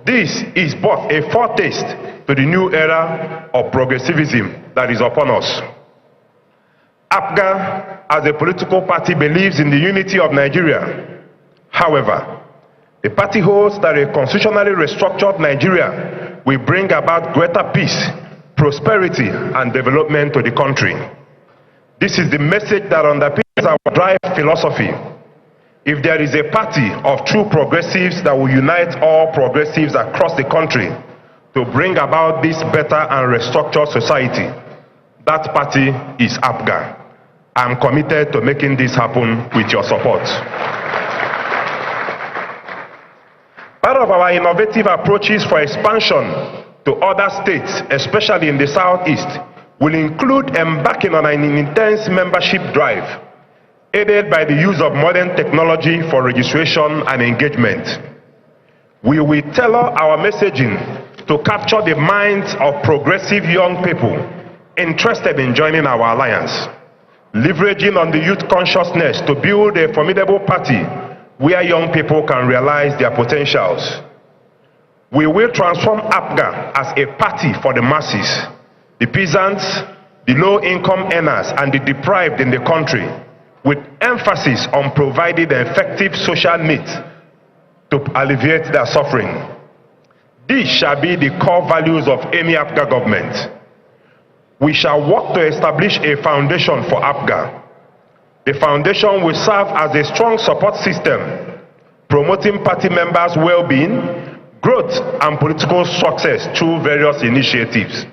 this is but a foretaste to the new era of progressivism that is upon us. APGA, as a political party, believes in the unity of Nigeria. However, the party holds that a constitutionally restructured Nigeria will bring about greater peace, prosperity, and development to the country. This is the message that underpins our drive philosophy. If there is a party of true progressives that will unite all progressives across the country to bring about this better and restructured society, that party is APGA. I'm committed to making this happen with your support. Part part of our innovative approaches for expansion to other states, especially in the Southeast, will include embarking on an intense membership drive, aided by the use of modern technology for registration and engagement. We will tailor our messaging to capture the minds of progressive young people interested in joining our alliance, leveraging on the youth consciousness to build a formidable party where young people can realize their potentials. We will transform APGA as a party for the masses, the peasants, the low-income earners, and the deprived in the country, with emphasis on providing effective social needs to alleviate their suffering. These shall be the core values of any APGA government. We shall work to establish a foundation for APGA. The foundation will serve as a strong support system, promoting party members' well-being, growth, and political success through various initiatives.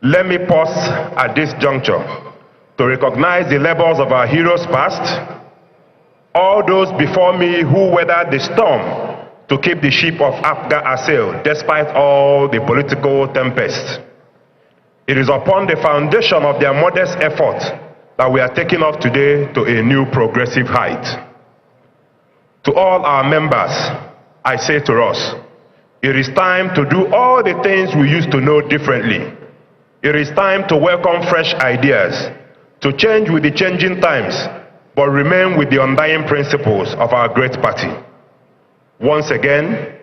Let me pause at this juncture to recognize the labors of our heroes past, all those before me who weathered the storm to keep the ship of APGA asail despite all the political tempests. It is upon the foundation of their modest efforts that we are taking off today to a new progressive height. To all our members, I say to us, it is time to do all the things we used to know differently. It is time to welcome fresh ideas, to change with the changing times, but remain with the undying principles of our great party. Once again,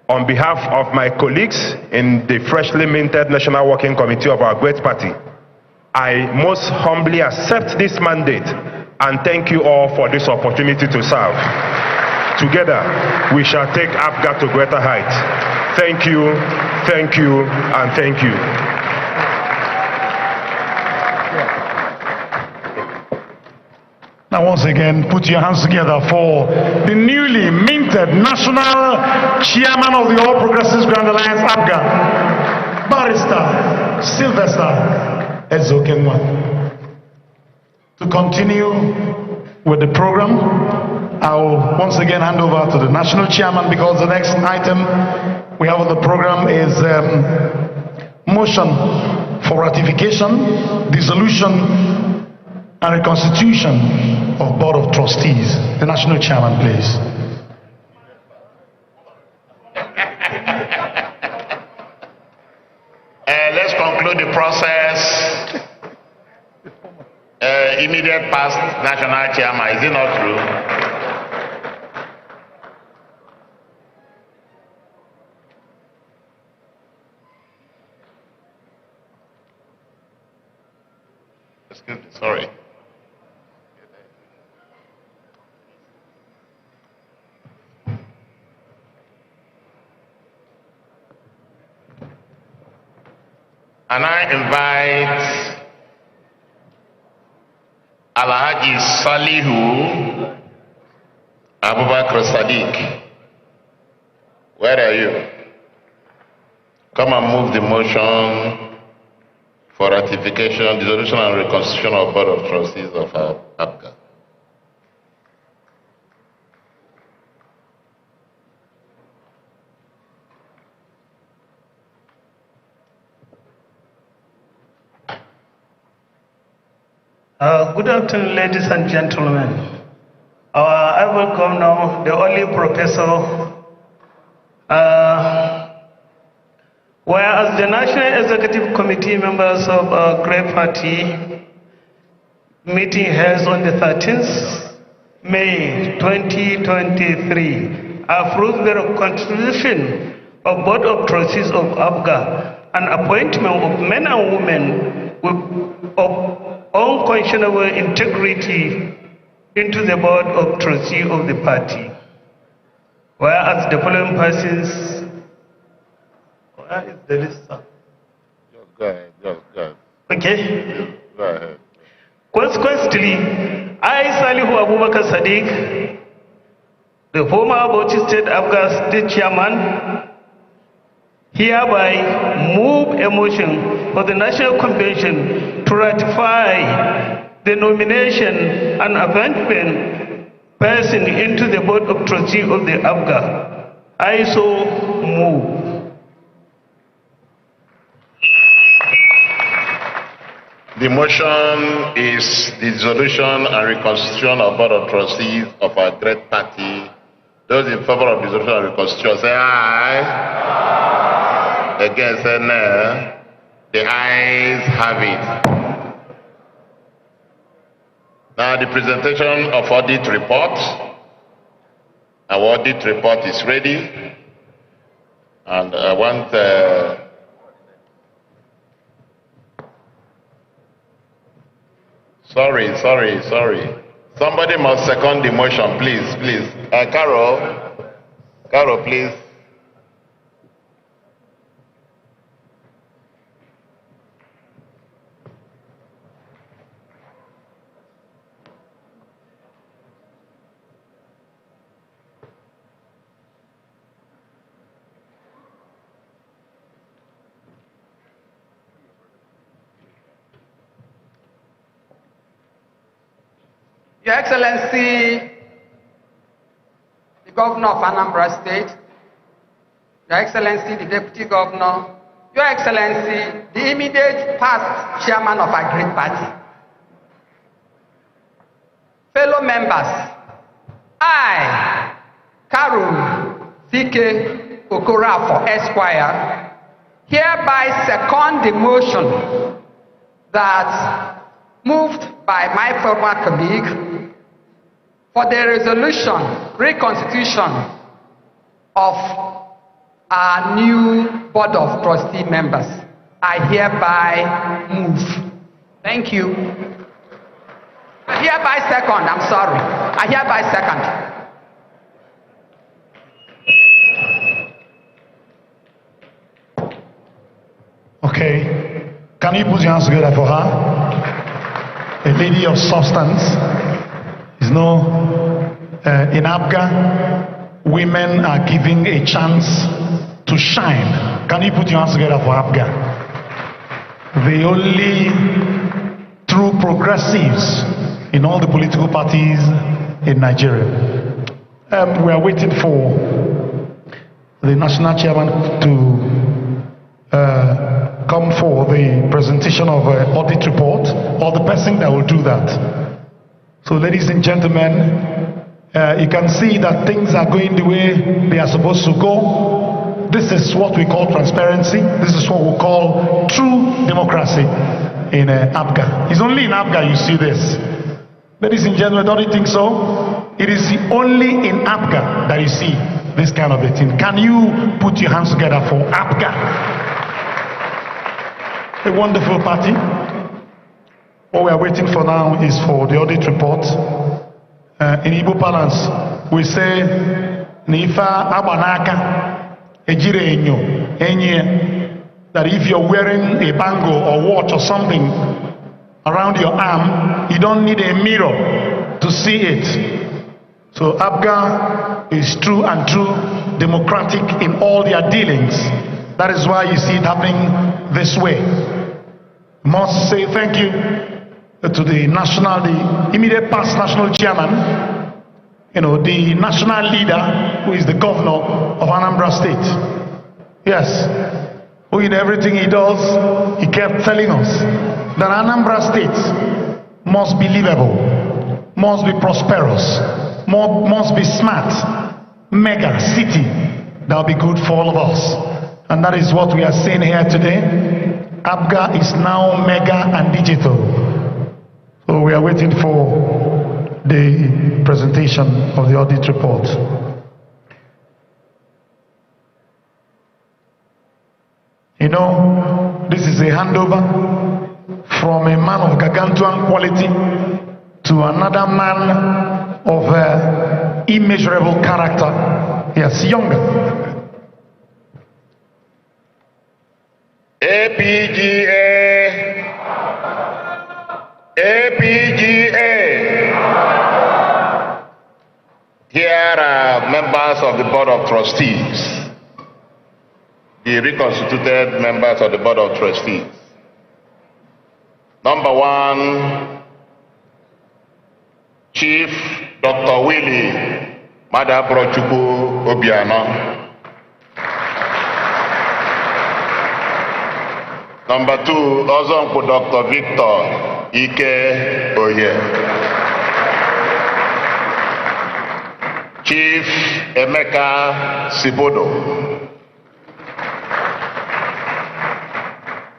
on behalf of my colleagues in the freshly minted National Working Committee of our great party, I most humbly accept this mandate and thank you all for this opportunity to serve. Together, we shall take APGA to greater heights. Thank you, and thank you. Now, once again, put your hands together for the newly minted National Chairman of the All Progressives Grand Alliance, APGA, Barrister Sylvester Ezeokenwa. To continue with the program, I'll once again hand over to the National Chairman because the next item we have on the program is motion for ratification, dissolution, and reconstitution of Board of Trustees. The National Chairman, please. Let's conclude the process. Immediate past National Chairman, is it not true? Excuse me, sorry. And I invite Alhaji Salihu Abubakar Sadiq. Where are you? Come and move the motion for ratification, dissolution, and reconstitution of Board of Trustees of APGA. Good afternoon, ladies and gentlemen. I welcome now the only professor. Whereas the National Executive Committee members of our great party meeting held on the 13th May 2023 approved the constitution of Board of Trustees of APGA and appointment of men and women of unquestionable integrity into the Board of Trustees of the party. Whereas the following persons, where is the list? Just go ahead. Okay. Go ahead. Consequently, I, Salihu Abubakar Sadiq, the former Bauchi State APGA State Chairman, hereby move a motion for the National Convention to ratify the nomination and appointment person into the Board of Trustees of the APGA I so move. The motion is the dissolution and reconstitution of Board of Trustees of our great party. Those in favor of dissolution and reconstitution say aye. Against say no. The ayes have it. Now the presentation of audit report. Our audit report is ready. And I want Sorry. Somebody must second the motion, please. Carol, please. Your Excellency, the Governor of Anambra State, Your Excellency, the Deputy Governor, Your Excellency, the immediate past chairman of our great party, fellow members, I, Karul C.K. Okorafor Esquire, hereby second the motion that moved by my former colleague for the resolution, reconstitution of our new Board of Trustee members. I hereby move. Thank you. I hereby second, I'm sorry. I hereby second. Okay. Can you put your hands together for her? A lady of substance. You know, in APGA, women are given a chance to shine. Can you put your hands together for APGA? The only true progressives in all the political parties in Nigeria. We are waiting for the national chairman to come for the presentation of an audit report, or the person that will do that. So ladies and gentlemen, you can see that things are going the way they are supposed to go. This is what we call transparency. This is what we call true democracy in APGA. It's only in APGA you see this. Ladies and gentlemen, don't you think so? It is only in APGA that you see this kind of a thing. Can you put your hands together for APGA? A wonderful party. What we are waiting for now is for the audit report. In Igbo parlance, we say, Nifa abanaka, ejire enyo, enye. That if you're wearing a bangle or watch or something around your arm, you don't need a mirror to see it. So APGA is true and true democratic in all their dealings. That is why you see it happening this way. Must say thank you to the immediate past national chairman, the national leader who is the governor of Anambra State. Yes, who in everything he does, he kept telling us that Anambra State must be livable, must be prosperous, must be smart, mega city that will be good for all of us. And that is what we are seeing here today. APGA is now mega and digital. So we are waiting for the presentation of the audit report. This is a handover from a man of gargantuan quality to another man of immeasurable character. Yes, younger. APGA. Here are members of the Board of Trustees, the reconstituted members of the Board of Trustees. Number 1, Chief Dr. Willie Madabrochukwu Obiano. Number 2, Ozonko Dr. Victor Ike Oye. Chief Emeka Sibodo.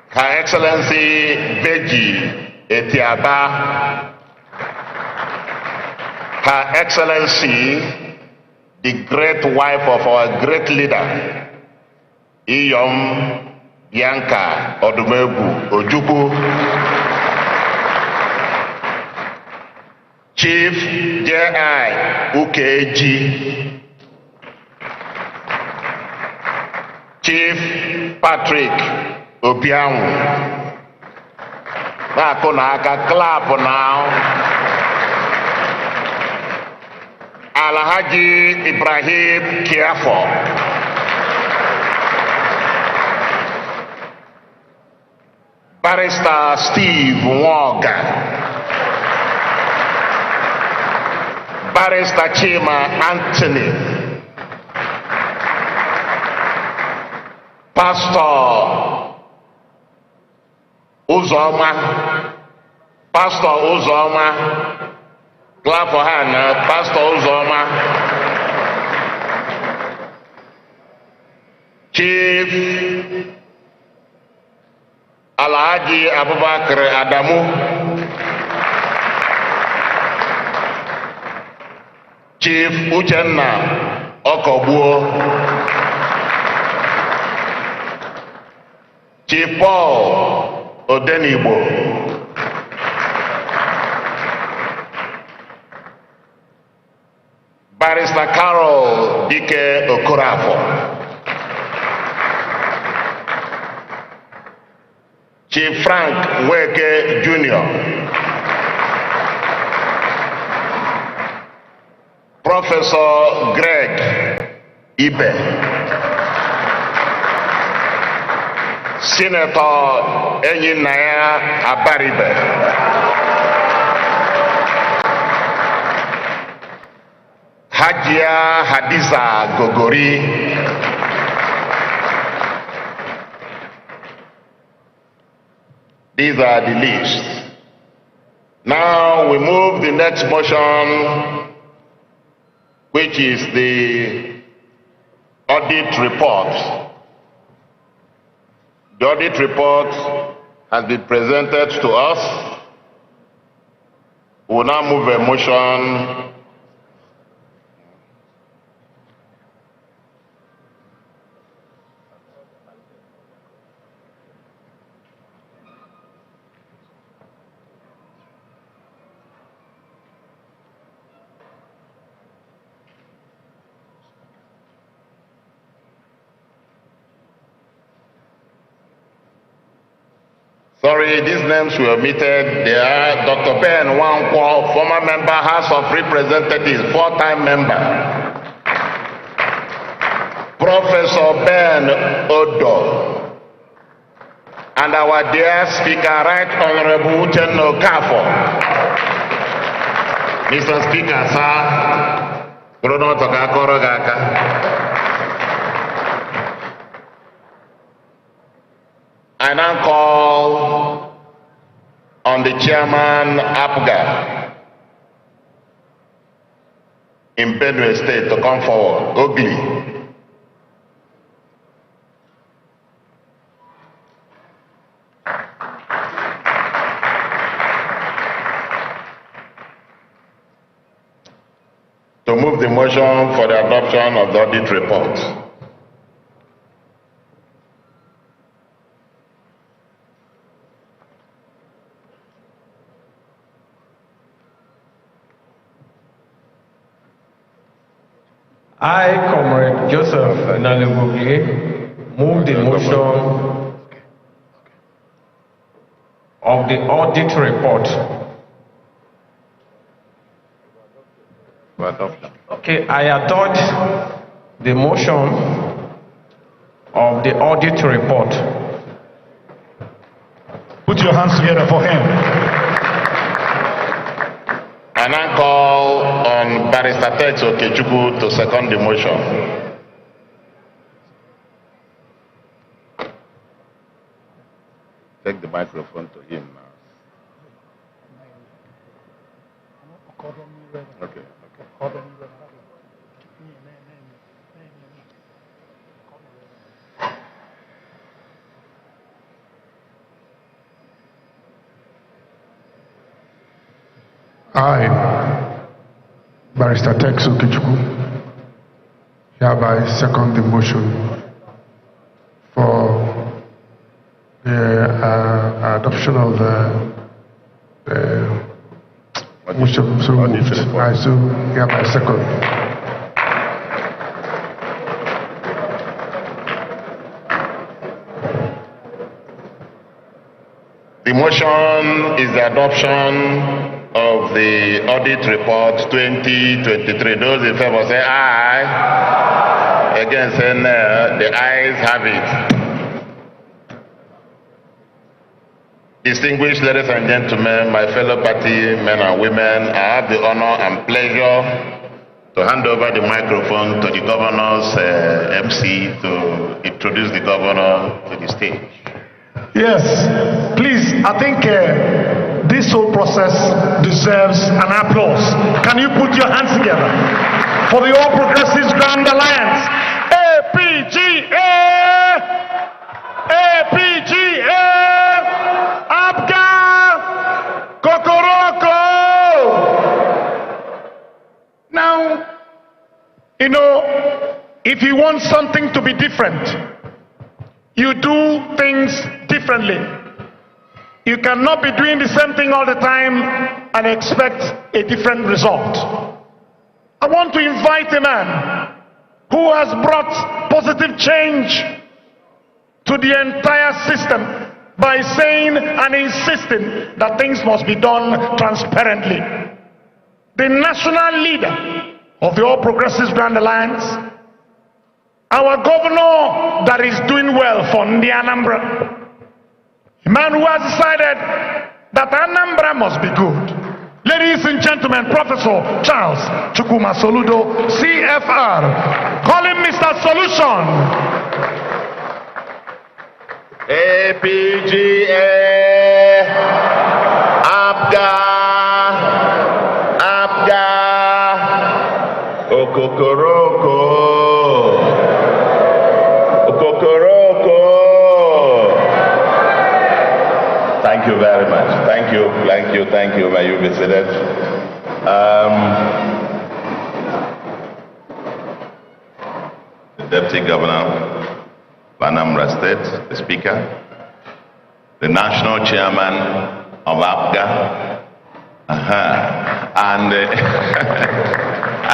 Her Excellency Beji Etiaba. Her Excellency, the great wife of our great leader, Iyom Bianca Odumegwu Ojukwu. Chief J.I. Ukeji. Chief Patrick Obianwu. Clap now. Alhaji Ibrahim Kiafo. Barrister Steve Woga. Barrister Chima Anthony. Pastor Uzoma. Pastor Uzoma. Clap for her now. Pastor Uzoma. Chief Alhaji Abubakar Adamu. Chief Uchenna Okobuo. Chief Paul Odenibo. Barrister Carol Dike Okorafo. Chief Frank Weke Jr. Professor Greg Ibe. Senator Enyinaya Abaribe. Hajia Hadiza Gogori. These are the lists. Now we move the next motion, which is the audit report. The audit report has been presented to us. We will now move a motion Sorry, these names were omitted. They are Dr. Ben Wankwo, former member, House of Representatives, 4-time member. Professor Ben Odo. And our dear Speaker, Right Honorable Uchenna Okafo. Mr. Speaker, sir, Bruno Tokakoro Gaka. I now call on the chairman APGA in Benue State to come forward. Ogli. To move the motion for the adoption of the audit report. I, Comrade Joseph Nalebugie, move the motion of the audit report. Okay, I adopt the motion of the audit report. Put your hands together for him. And I call on Barrister Tex Okechukwu to second the motion. microphone to him now. Okay. I, Barrister Tex Okechukwu, hereby second the motion for the adoption of the motion. So moved. I so hereby second. The motion is the adoption of the audit report 2023. Those in favor say aye. Against say no. The ayes have it. Distinguished ladies and gentlemen, my fellow party men and women, I have the honor and pleasure to hand over the microphone to the governor's MC to introduce the governor to the stage. Yes, please, I think this whole process deserves an applause. Can you put your hands together for the All Progressives Grand Alliance? APGA! APGA! APGA! Kokoroko! Now, you know, if you want something to be different, you do things differently. You cannot be doing the same thing all the time and expect a different result. I want to invite a man who has brought positive change to the entire system by saying and insisting that things must be done transparently. The national leader of the All Progressives Grand Alliance, our governor that is doing well for the Anambra, a man who has decided that Anambra must be good. Ladies and gentlemen, Professor Charles Chukwuma Soludo, CFR. Call him Mr. Solution. APGA, APGA, APGA, Okokoroko, Okokoroko. Thank you very much. Thank you. May you be seated. The Deputy Governor of Anambra State, the Speaker, the National Chairman of APGA,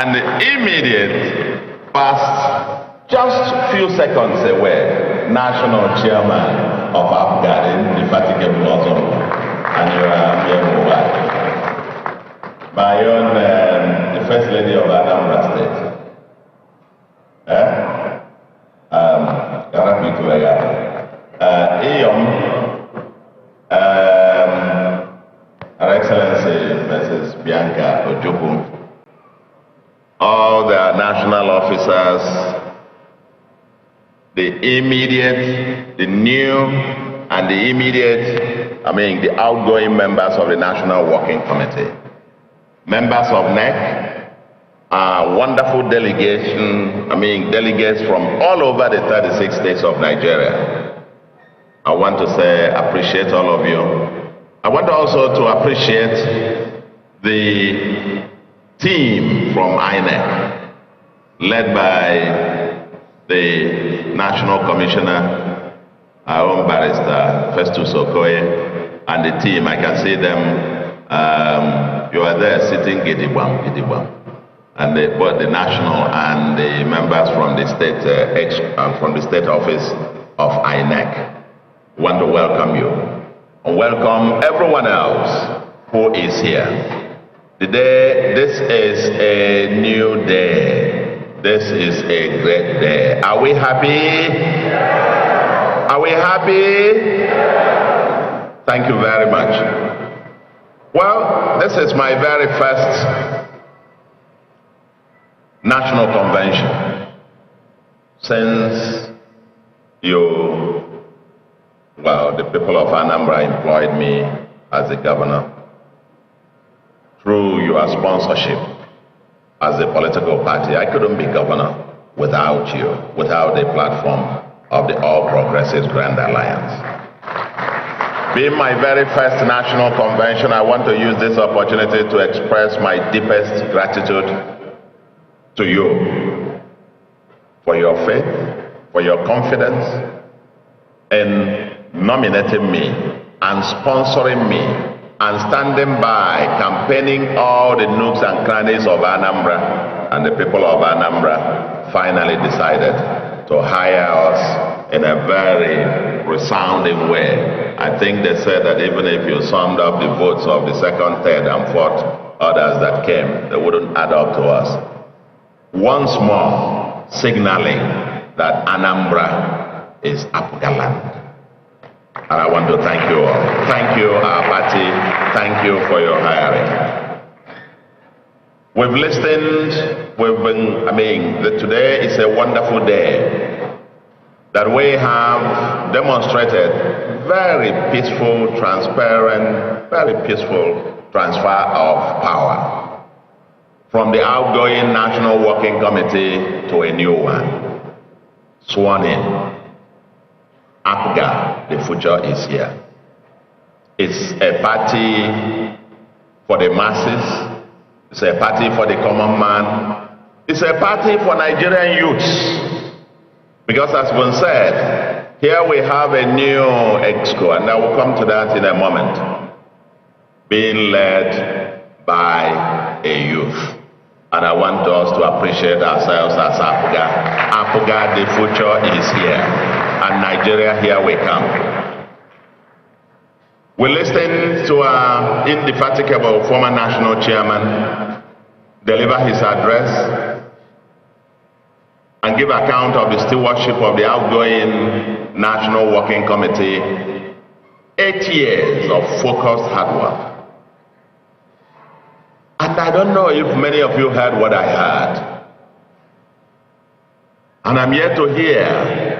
and the immediate past, just few seconds away, National Chairman of APGA, indefatigable also, and you are here mobile. My own, the First Lady of Anambra State. Her Excellency Mrs. Bianca Ojukwu, all the national officers, the immediate, the new, and the outgoing members of the National Working Committee, members of NEC, wonderful delegation, delegates from all over the 36 states of Nigeria. I want to say, appreciate all of you. I want also to appreciate the team from INEC, led by the National Commissioner, our own Barrister Festus Okoye, and the team. I can see them. You are there sitting gidigba. And both the national and the members from the state office of INEC. Want to welcome you and welcome everyone else who is here. This is a new day. This is a great day. Are we happy? Are we happy? Thank you very much. Well, this is my very first national convention since you well, the people of Anambra employed me as the governor. Through your sponsorship as a political party, I couldn't be governor without you, without the platform of the All Progressives Grand Alliance. Being my very first national convention, I want to use this opportunity to express my deepest gratitude to you for your faith, for your confidence in nominating me and sponsoring me and standing by, campaigning all the nooks and crannies of Anambra, and the people of Anambra finally decided to hire us in a very resounding way. I think they said that even if you summed up the votes of the second, third, and fourth others that came, they wouldn't add up to us. Once more, signaling that Anambra is APGA land. And I want to thank you all. Thank you, our party. Thank you for your hiring. We've listened, today is a wonderful day that we have demonstrated very peaceful, transparent, very peaceful transfer of power from the outgoing National Working Committee to a new one, sworn in. APGA, the future is here. It's a party for the masses. It's a party for the common man. It's a party for Nigerian youths. Because as been said, here we have a new exco, and I will come to that in a moment, being led by a youth. And I want us to appreciate ourselves as APGA. APGA, the future is here. And Nigeria, here we come. We listened to our indefatigable former national chairman deliver his address and give account of the stewardship of the outgoing National Working Committee. 8 years of focused hard work. And I don't know if many of you heard what I heard. And I'm yet to hear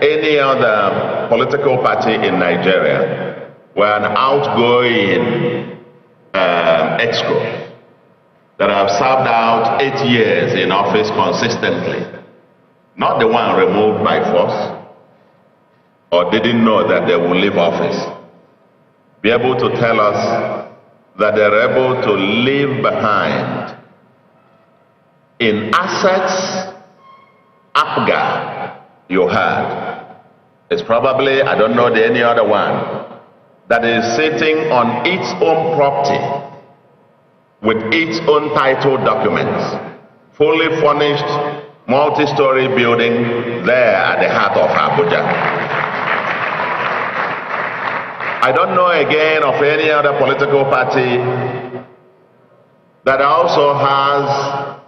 any other political party in Nigeria where an outgoing exco that have served out 8 years in office consistently, not the one removed by force or didn't know that they will leave office, be able to tell us that they're able to leave behind in assets APGA you had. It's probably, I don't know any other one, that is sitting on its own property with its own title documents, fully furnished, multi-story building there at the heart of Abuja. I don't know again of any other political party that also has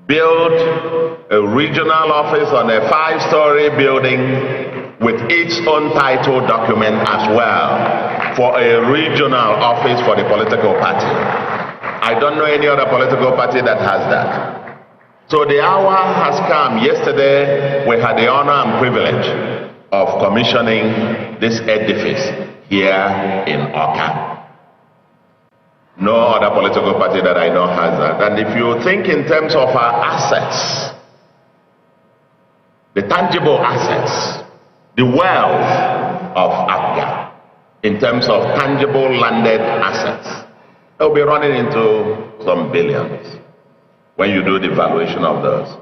built a regional office on a 5-story building with its own title document as well for a regional office for the political party. I don't know any other political party that has that. So the hour has come. Yesterday we had the honor and privilege of commissioning this edifice here in Awka. No other political party that I know has that. And if you think in terms of our assets, the tangible assets, the wealth of APGA, in terms of tangible landed assets, they'll be running into some billions when you do the valuation of those.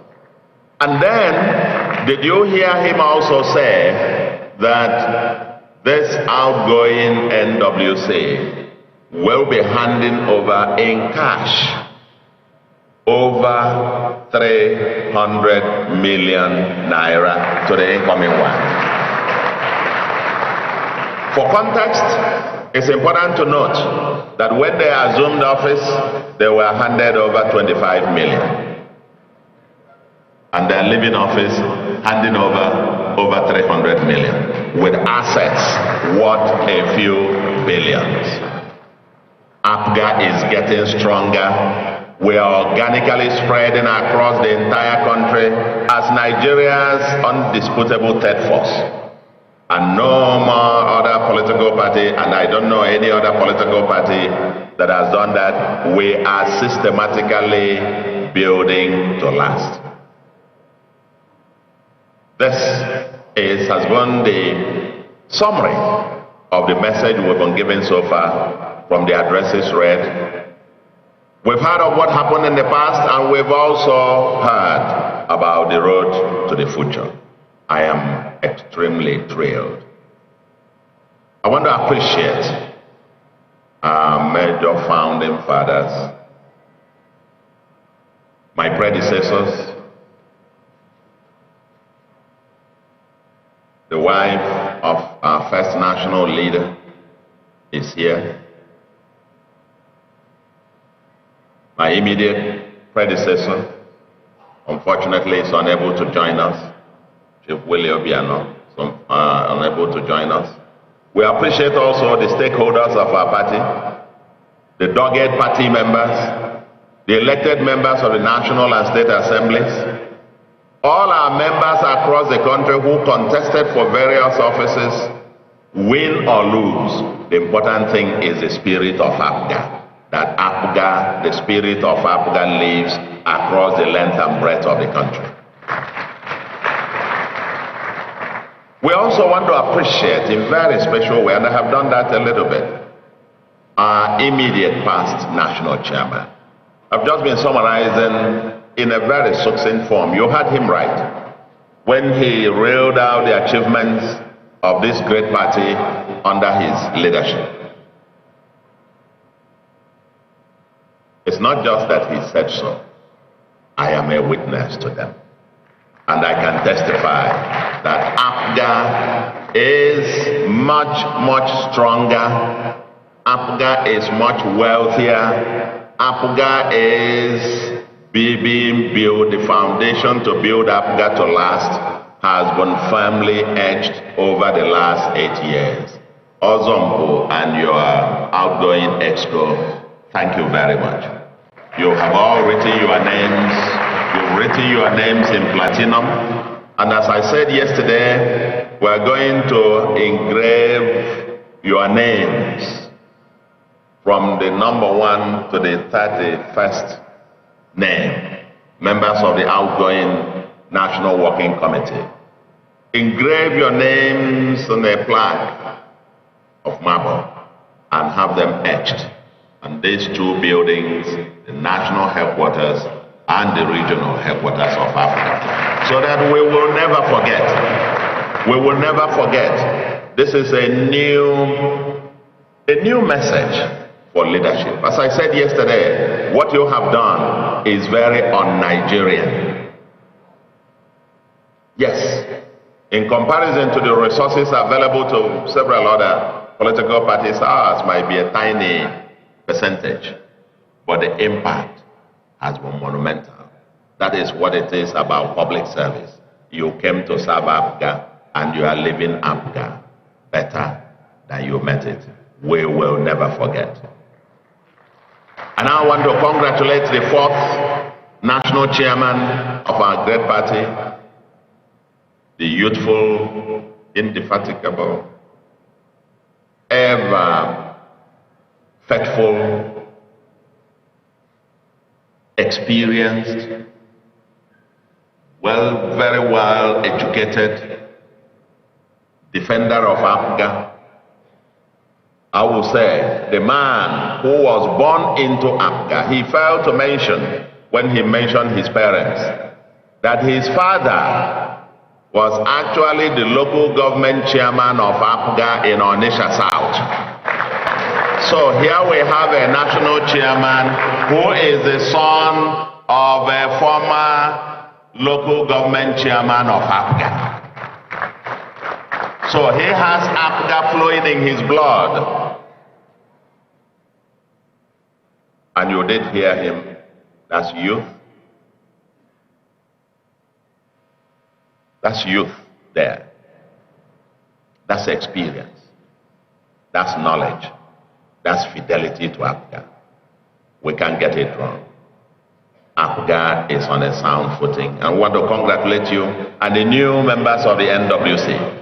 And then, did you hear him also say that this outgoing NWC will be handing over in cash over 300 million naira to the incoming one. For context, it's important to note that when they assumed office, they were handed over 25 million. And they're leaving office handing over 300 million with assets worth a few billions. APGA is getting stronger. We are organically spreading across the entire country as Nigeria's undisputable third force. and no more other political party, and I don't know any other political party that has done that. We are systematically building to last. This has been the summary of the message we've been given so far from the addresses read. We've heard of what happened in the past, and we've also heard about the road to the future. I am extremely thrilled. I want to appreciate our major founding fathers, my predecessors, the wife of our first national leader is here. My immediate predecessor, unfortunately, is unable to join us. Chief Willie Obiano is unable to join us. We appreciate also the stakeholders of our party, the dogged party members, the elected members of the National and State Assemblies, all our members across the country who contested for various offices, win or lose. The important thing is the spirit of APGA. That APGA, the spirit of APGA lives across the length and breadth of the country. We also want to appreciate in very special way, and I have done that a little bit, our immediate past national chairman. I've just been summarizing in a very succinct form. You heard him right when he reeled out the achievements of this great party under his leadership. It's not just that he said so. I am a witness to them. And I can testify that APGA is much, much stronger. APGA is much wealthier. APGA is being built. The foundation to build APGA to last has been firmly etched over the last 8 years. Ozombo and your outgoing exco, thank you very much. You have all written your names. You've written your names in platinum. And as I said yesterday, we're going to engrave your names from the number 1 to the 31st name, members of the outgoing National Working Committee. Engrave your names on a plaque of marble and have them etched on these 2 buildings, the national headquarters and the regional headquarters of APGA, so that we will never forget. We will never forget. This is a new message for leadership. As I said yesterday, what you have done is very un-Nigerian. Yes, in comparison to the resources available to several other political parties, ours might be a tiny percentage, but the impact has been monumental. That is what it is about public service. You came to serve APGA and you are leaving APGA better than you met it. We will never forget. And I want to congratulate the 4th national chairman of our great party, the youthful, indefatigable, ever faithful, experienced, very well educated defender of APGA. I will say the man who was born into APGA. He failed to mention, when he mentioned his parents, that his father was actually the local government chairman of APGA in Onitsha South. So here we have a national chairman who is the son of a former local government chairman of APGA. So he has APGA flowing in his blood. And you did hear him. That's youth. That's youth there. That's experience. That's knowledge. That's fidelity to APGA. We can't get it wrong. APGA is on a sound footing. And I want to congratulate you and the new members of the NWC.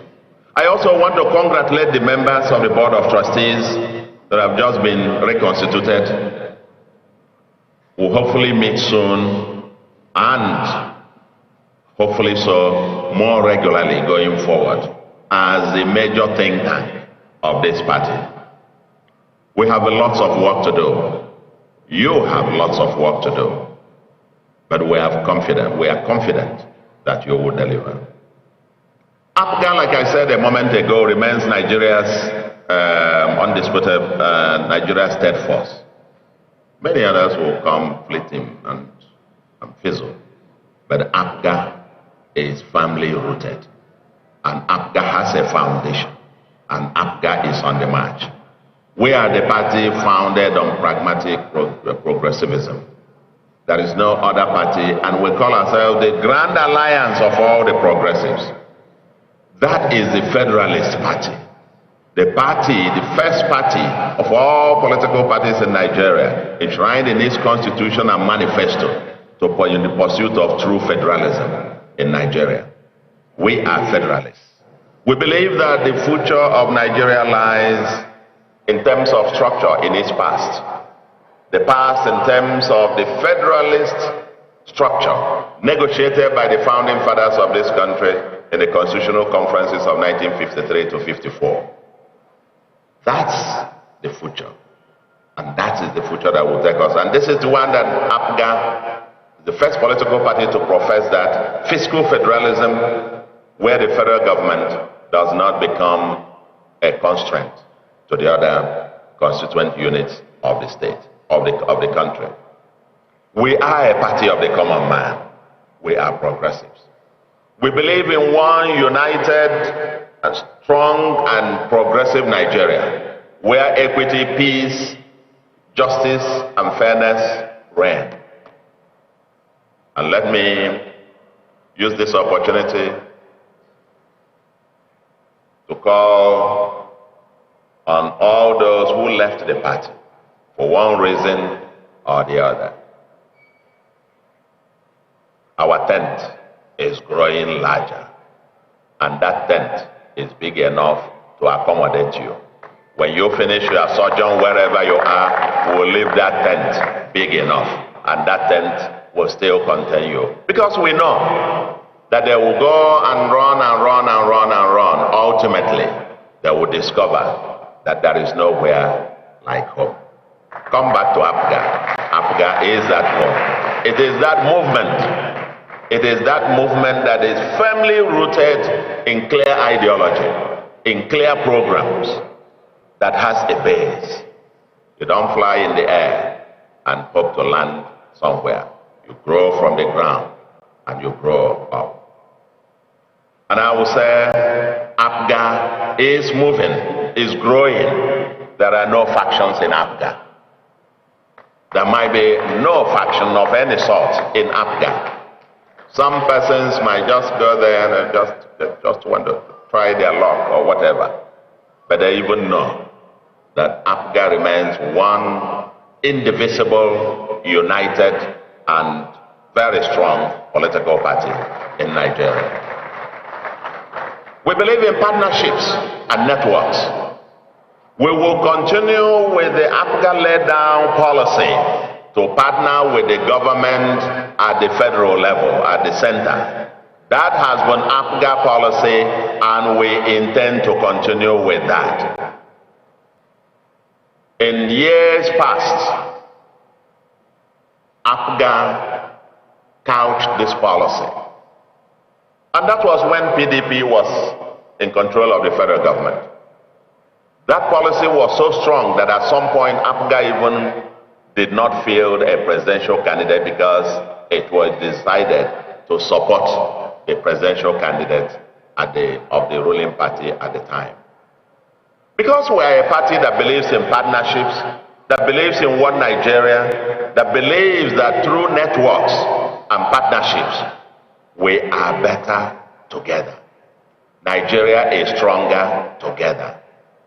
I also want to congratulate the members of the Board of Trustees that have just been reconstituted. We'll hopefully meet soon and hopefully so more regularly going forward as the major think tank of this party. We have lots of work to do. You have lots of work to do. But we are confident that you will deliver. APGA, like I said a moment ago, remains Nigeria's undisputed Nigeria's state force. Many others will come fleeting and fizzle. But APGA is firmly rooted. And APGA has a foundation. And APGA is on the march. We are the party founded on pragmatic progressivism. There is no other party, and we call ourselves the Grand Alliance of all the progressives. That is the Federalist Party. The party, the first party of all political parties in Nigeria, enshrined in its constitution and manifesto in the pursuit of true federalism in Nigeria. We are federalists. We believe that the future of Nigeria lies in terms of structure in its past. The past in terms of the federalist structure negotiated by the founding fathers of this country in the constitutional conferences of 1953 to 54. That's the future. And that is the future that will take us. And this is the one that APGA, the first political party to profess that fiscal federalism, where the federal government does not become a constraint to the other constituent units of the state, of the country. We are a party of the common man. We are progressives. We believe in one united and strong and progressive Nigeria, where equity, peace, justice, and fairness reign. And let me use this opportunity to call on all those who left the party for one reason or the other. Our tent is growing larger, and that tent is big enough to accommodate you. When you finish your sojourn wherever you are, we'll leave that tent big enough, and that tent will still contain you. Because we know that they will go and run and run and run and run. Ultimately, they will discover that there is nowhere like home. Come back to APGA. APGA is that home. It is that movement. It is that movement that is firmly rooted in clear ideology, in clear programs, that has a base. You don't fly in the air and hope to land somewhere. You grow from the ground and you grow up. And I will say, APGA is moving, is growing. There are no factions in APGA. There might be no faction of any sort in APGA. Some persons might just go there and just want to try their luck or whatever. But they even know that APGA remains one indivisible, united, and very strong political party in Nigeria. We believe in partnerships and networks. We will continue with the APGA laid-down policy to partner with the government at the federal level, at the center. That has been APGA policy, and we intend to continue with that. In years past, APGA couched this policy. And that was when PDP was in control of the federal government. That policy was so strong that at some point APGA even did not field a presidential candidate because it was decided to support the presidential candidate of the ruling party at the time. Because we are a party that believes in partnerships, that believes in one Nigeria, that believes that through networks and partnerships, we are better together. Nigeria is stronger together.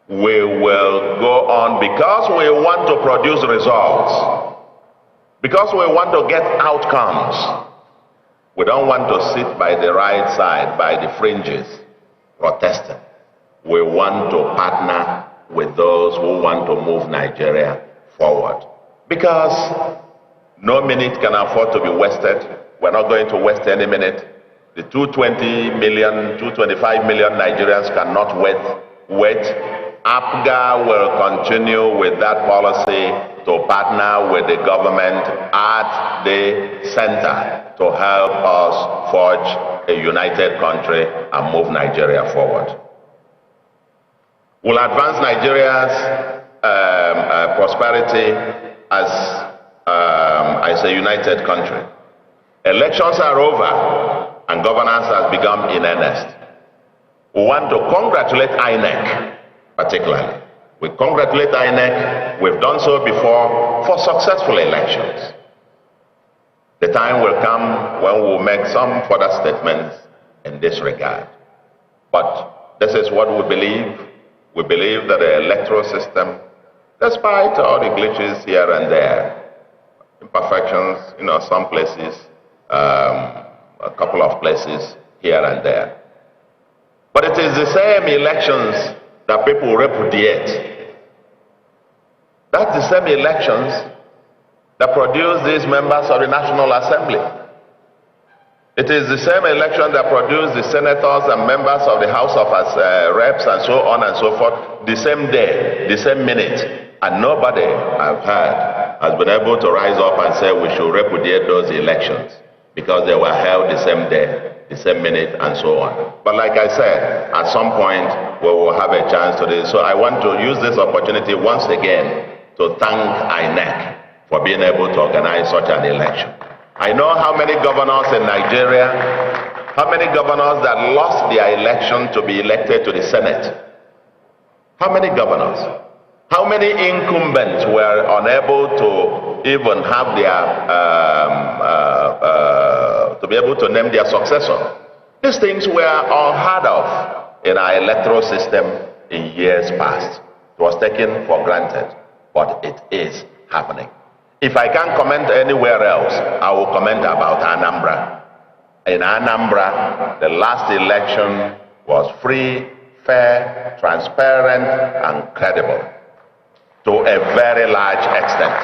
We will go on because we want to produce results, because we want to get outcomes. We don't want to sit by the right side, by the fringes, protesting. we want to partner with those who want to move Nigeria forward. Because no minute can afford to be wasted. We're not going to waste any minute. The 220 million, 225 million Nigerians cannot wait. APGA will continue with that policy to partner with the government at the center to help us forge a united country and move Nigeria forward. We'll advance Nigeria's prosperity as a united country. Elections are over and governance has begun in earnest. We want to congratulate INEC, particularly. We congratulate INEC. We've done so before for successful elections. The time will come when we'll make some further statements in this regard. But this is what we believe. We believe that the electoral system, despite all the glitches here and there, imperfections, some places, a couple of places here and there. But it is the same elections that people repudiate. That's the same elections that produce these members of the National Assembly. It is the same election that produced the senators and members of the House of Reps and so on and so forth, the same day, the same minute. And nobody, I've heard, has been able to rise up and say we should repudiate those elections because they were held the same day, the same minute, and so on. But like I said, at some point, we will have a chance to do this. So I want to use this opportunity once again to thank INEC for being able to organize such an election. I know how many governors in Nigeria, how many governors that lost their election to be elected to the Senate. How many governors? How many incumbents were unable to even have their, to be able to name their successor? These things were unheard of in our electoral system in years past. It was taken for granted, but it is happening. If I can't comment anywhere else, I will comment about Anambra. In Anambra, the last election was free, fair, transparent, and credible to a very large extent.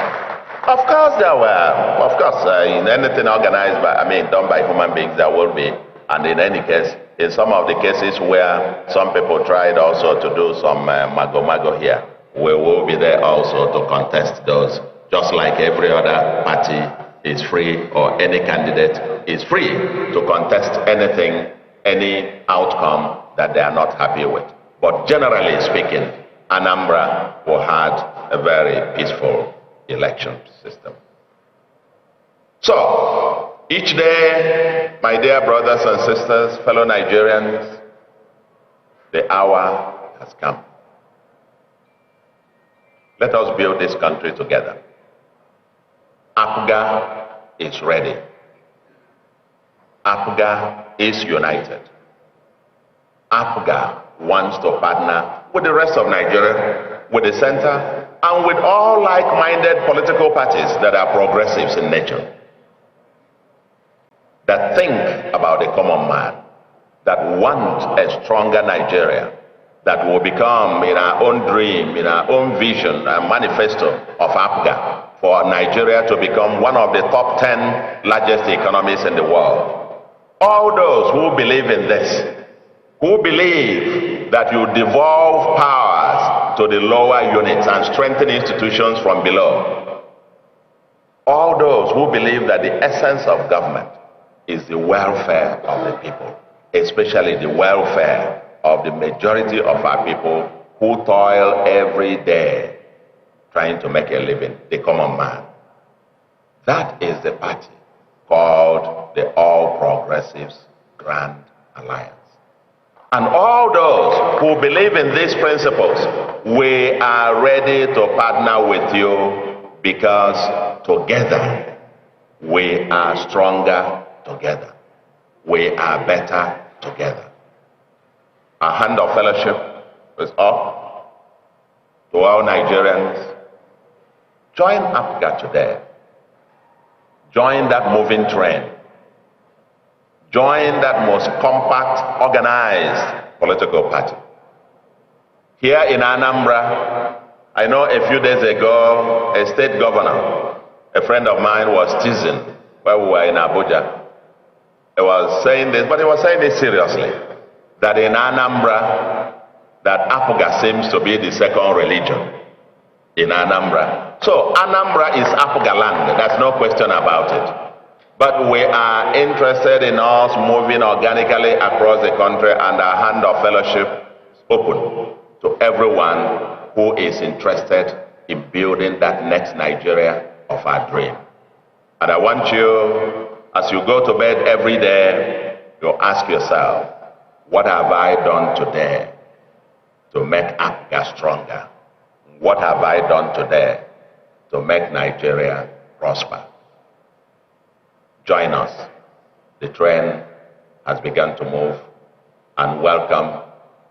Of course, there were, in anything organized by, done by human beings, there will be. And in any case, in some of the cases where some people tried also to do some mago here, we will be there also to contest those. Just like every other party is free, or any candidate is free to contest anything, any outcome that they are not happy with. But generally speaking, Anambra had a very peaceful election system. So, each day, my dear brothers and sisters, fellow Nigerians, the hour has come. Let us build this country together. APGA is ready. APGA is united. APGA wants to partner with the rest of Nigeria, with the center, and with all like-minded political parties that are progressives in nature, that think about the common man, that want a stronger Nigeria, that will become, in our own dream, in our own vision and manifesto of APGA, for Nigeria to become one of the top 10 largest economies in the world. All those who believe in this, who believe that you devolve powers to the lower units and strengthen institutions from below, all those who believe that the essence of government is the welfare of the people, especially the welfare of the majority of our people who toil every day trying to make a living, the common man. That is the party called the All Progressives Grand Alliance. And all those who believe in these principles, we are ready to partner with you because together we are stronger together. We are better together. Our hand of fellowship is up to all Nigerians. Join APGA today. Join that moving train. Join that most compact, organized political party. Here in Anambra, I know a few days ago, a state governor, a friend of mine, was teasing while we were in Abuja. He was saying this, but he was saying it seriously, that in Anambra, that APGA seems to be the second religion in Anambra. So Anambra is APGA land, there's no question about it. But we are interested in us moving organically across the country, and our hand of fellowship is open to everyone who is interested in building that next Nigeria of our dream. And I want you, as you go to bed every day, you ask yourself, what have I done today to make APGA stronger? What have I done today to make Nigeria prosper? Join us. The train has begun to move. And welcome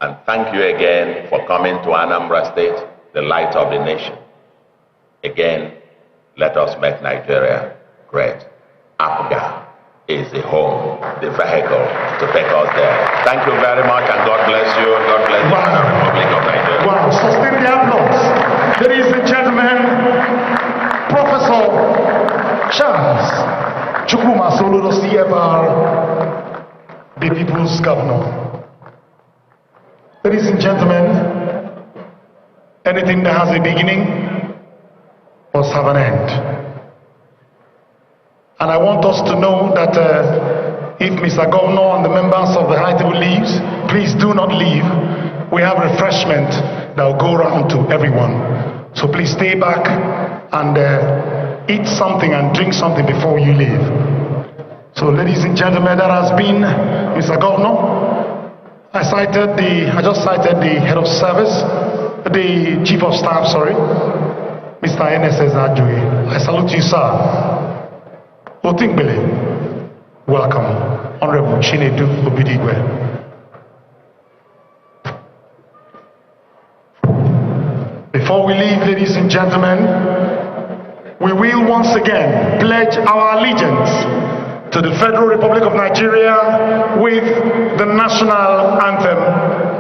and thank you again for coming to Anambra State, the light of the nation. Again, let us make Nigeria great. APGA is the home, the vehicle to take us there. Thank you very much, and God bless you. God bless the Republic of Nigeria. Wow, sustain the applause. Ladies and gentlemen, Professor Charles Chukwuma Soludo, CFR, the People's Governor. Ladies and gentlemen, anything that has a beginning must have an end. And I want us to know that if Mr. Governor and the members of the High Table leaves, please do not leave. We have refreshment that will go around to everyone. So please stay back and eat something and drink something before you leave. So ladies and gentlemen, that has been Mr. Governor. I just cited the head of service, the chief of staff, sorry, Mr. NSS Adjournment. I salute you, sir. Otingbele, welcome. Honorable Chinedu Obidigwe. Before we leave, ladies and gentlemen, we will once again pledge our allegiance to the Federal Republic of Nigeria with the national anthem.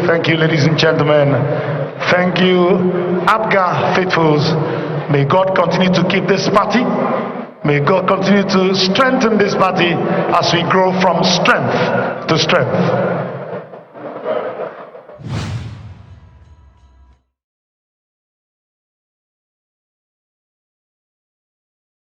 Thank you, ladies and gentlemen. Thank you, APGA faithfuls. May God continue to keep this party. May God continue to strengthen this party as we grow from strength to strength.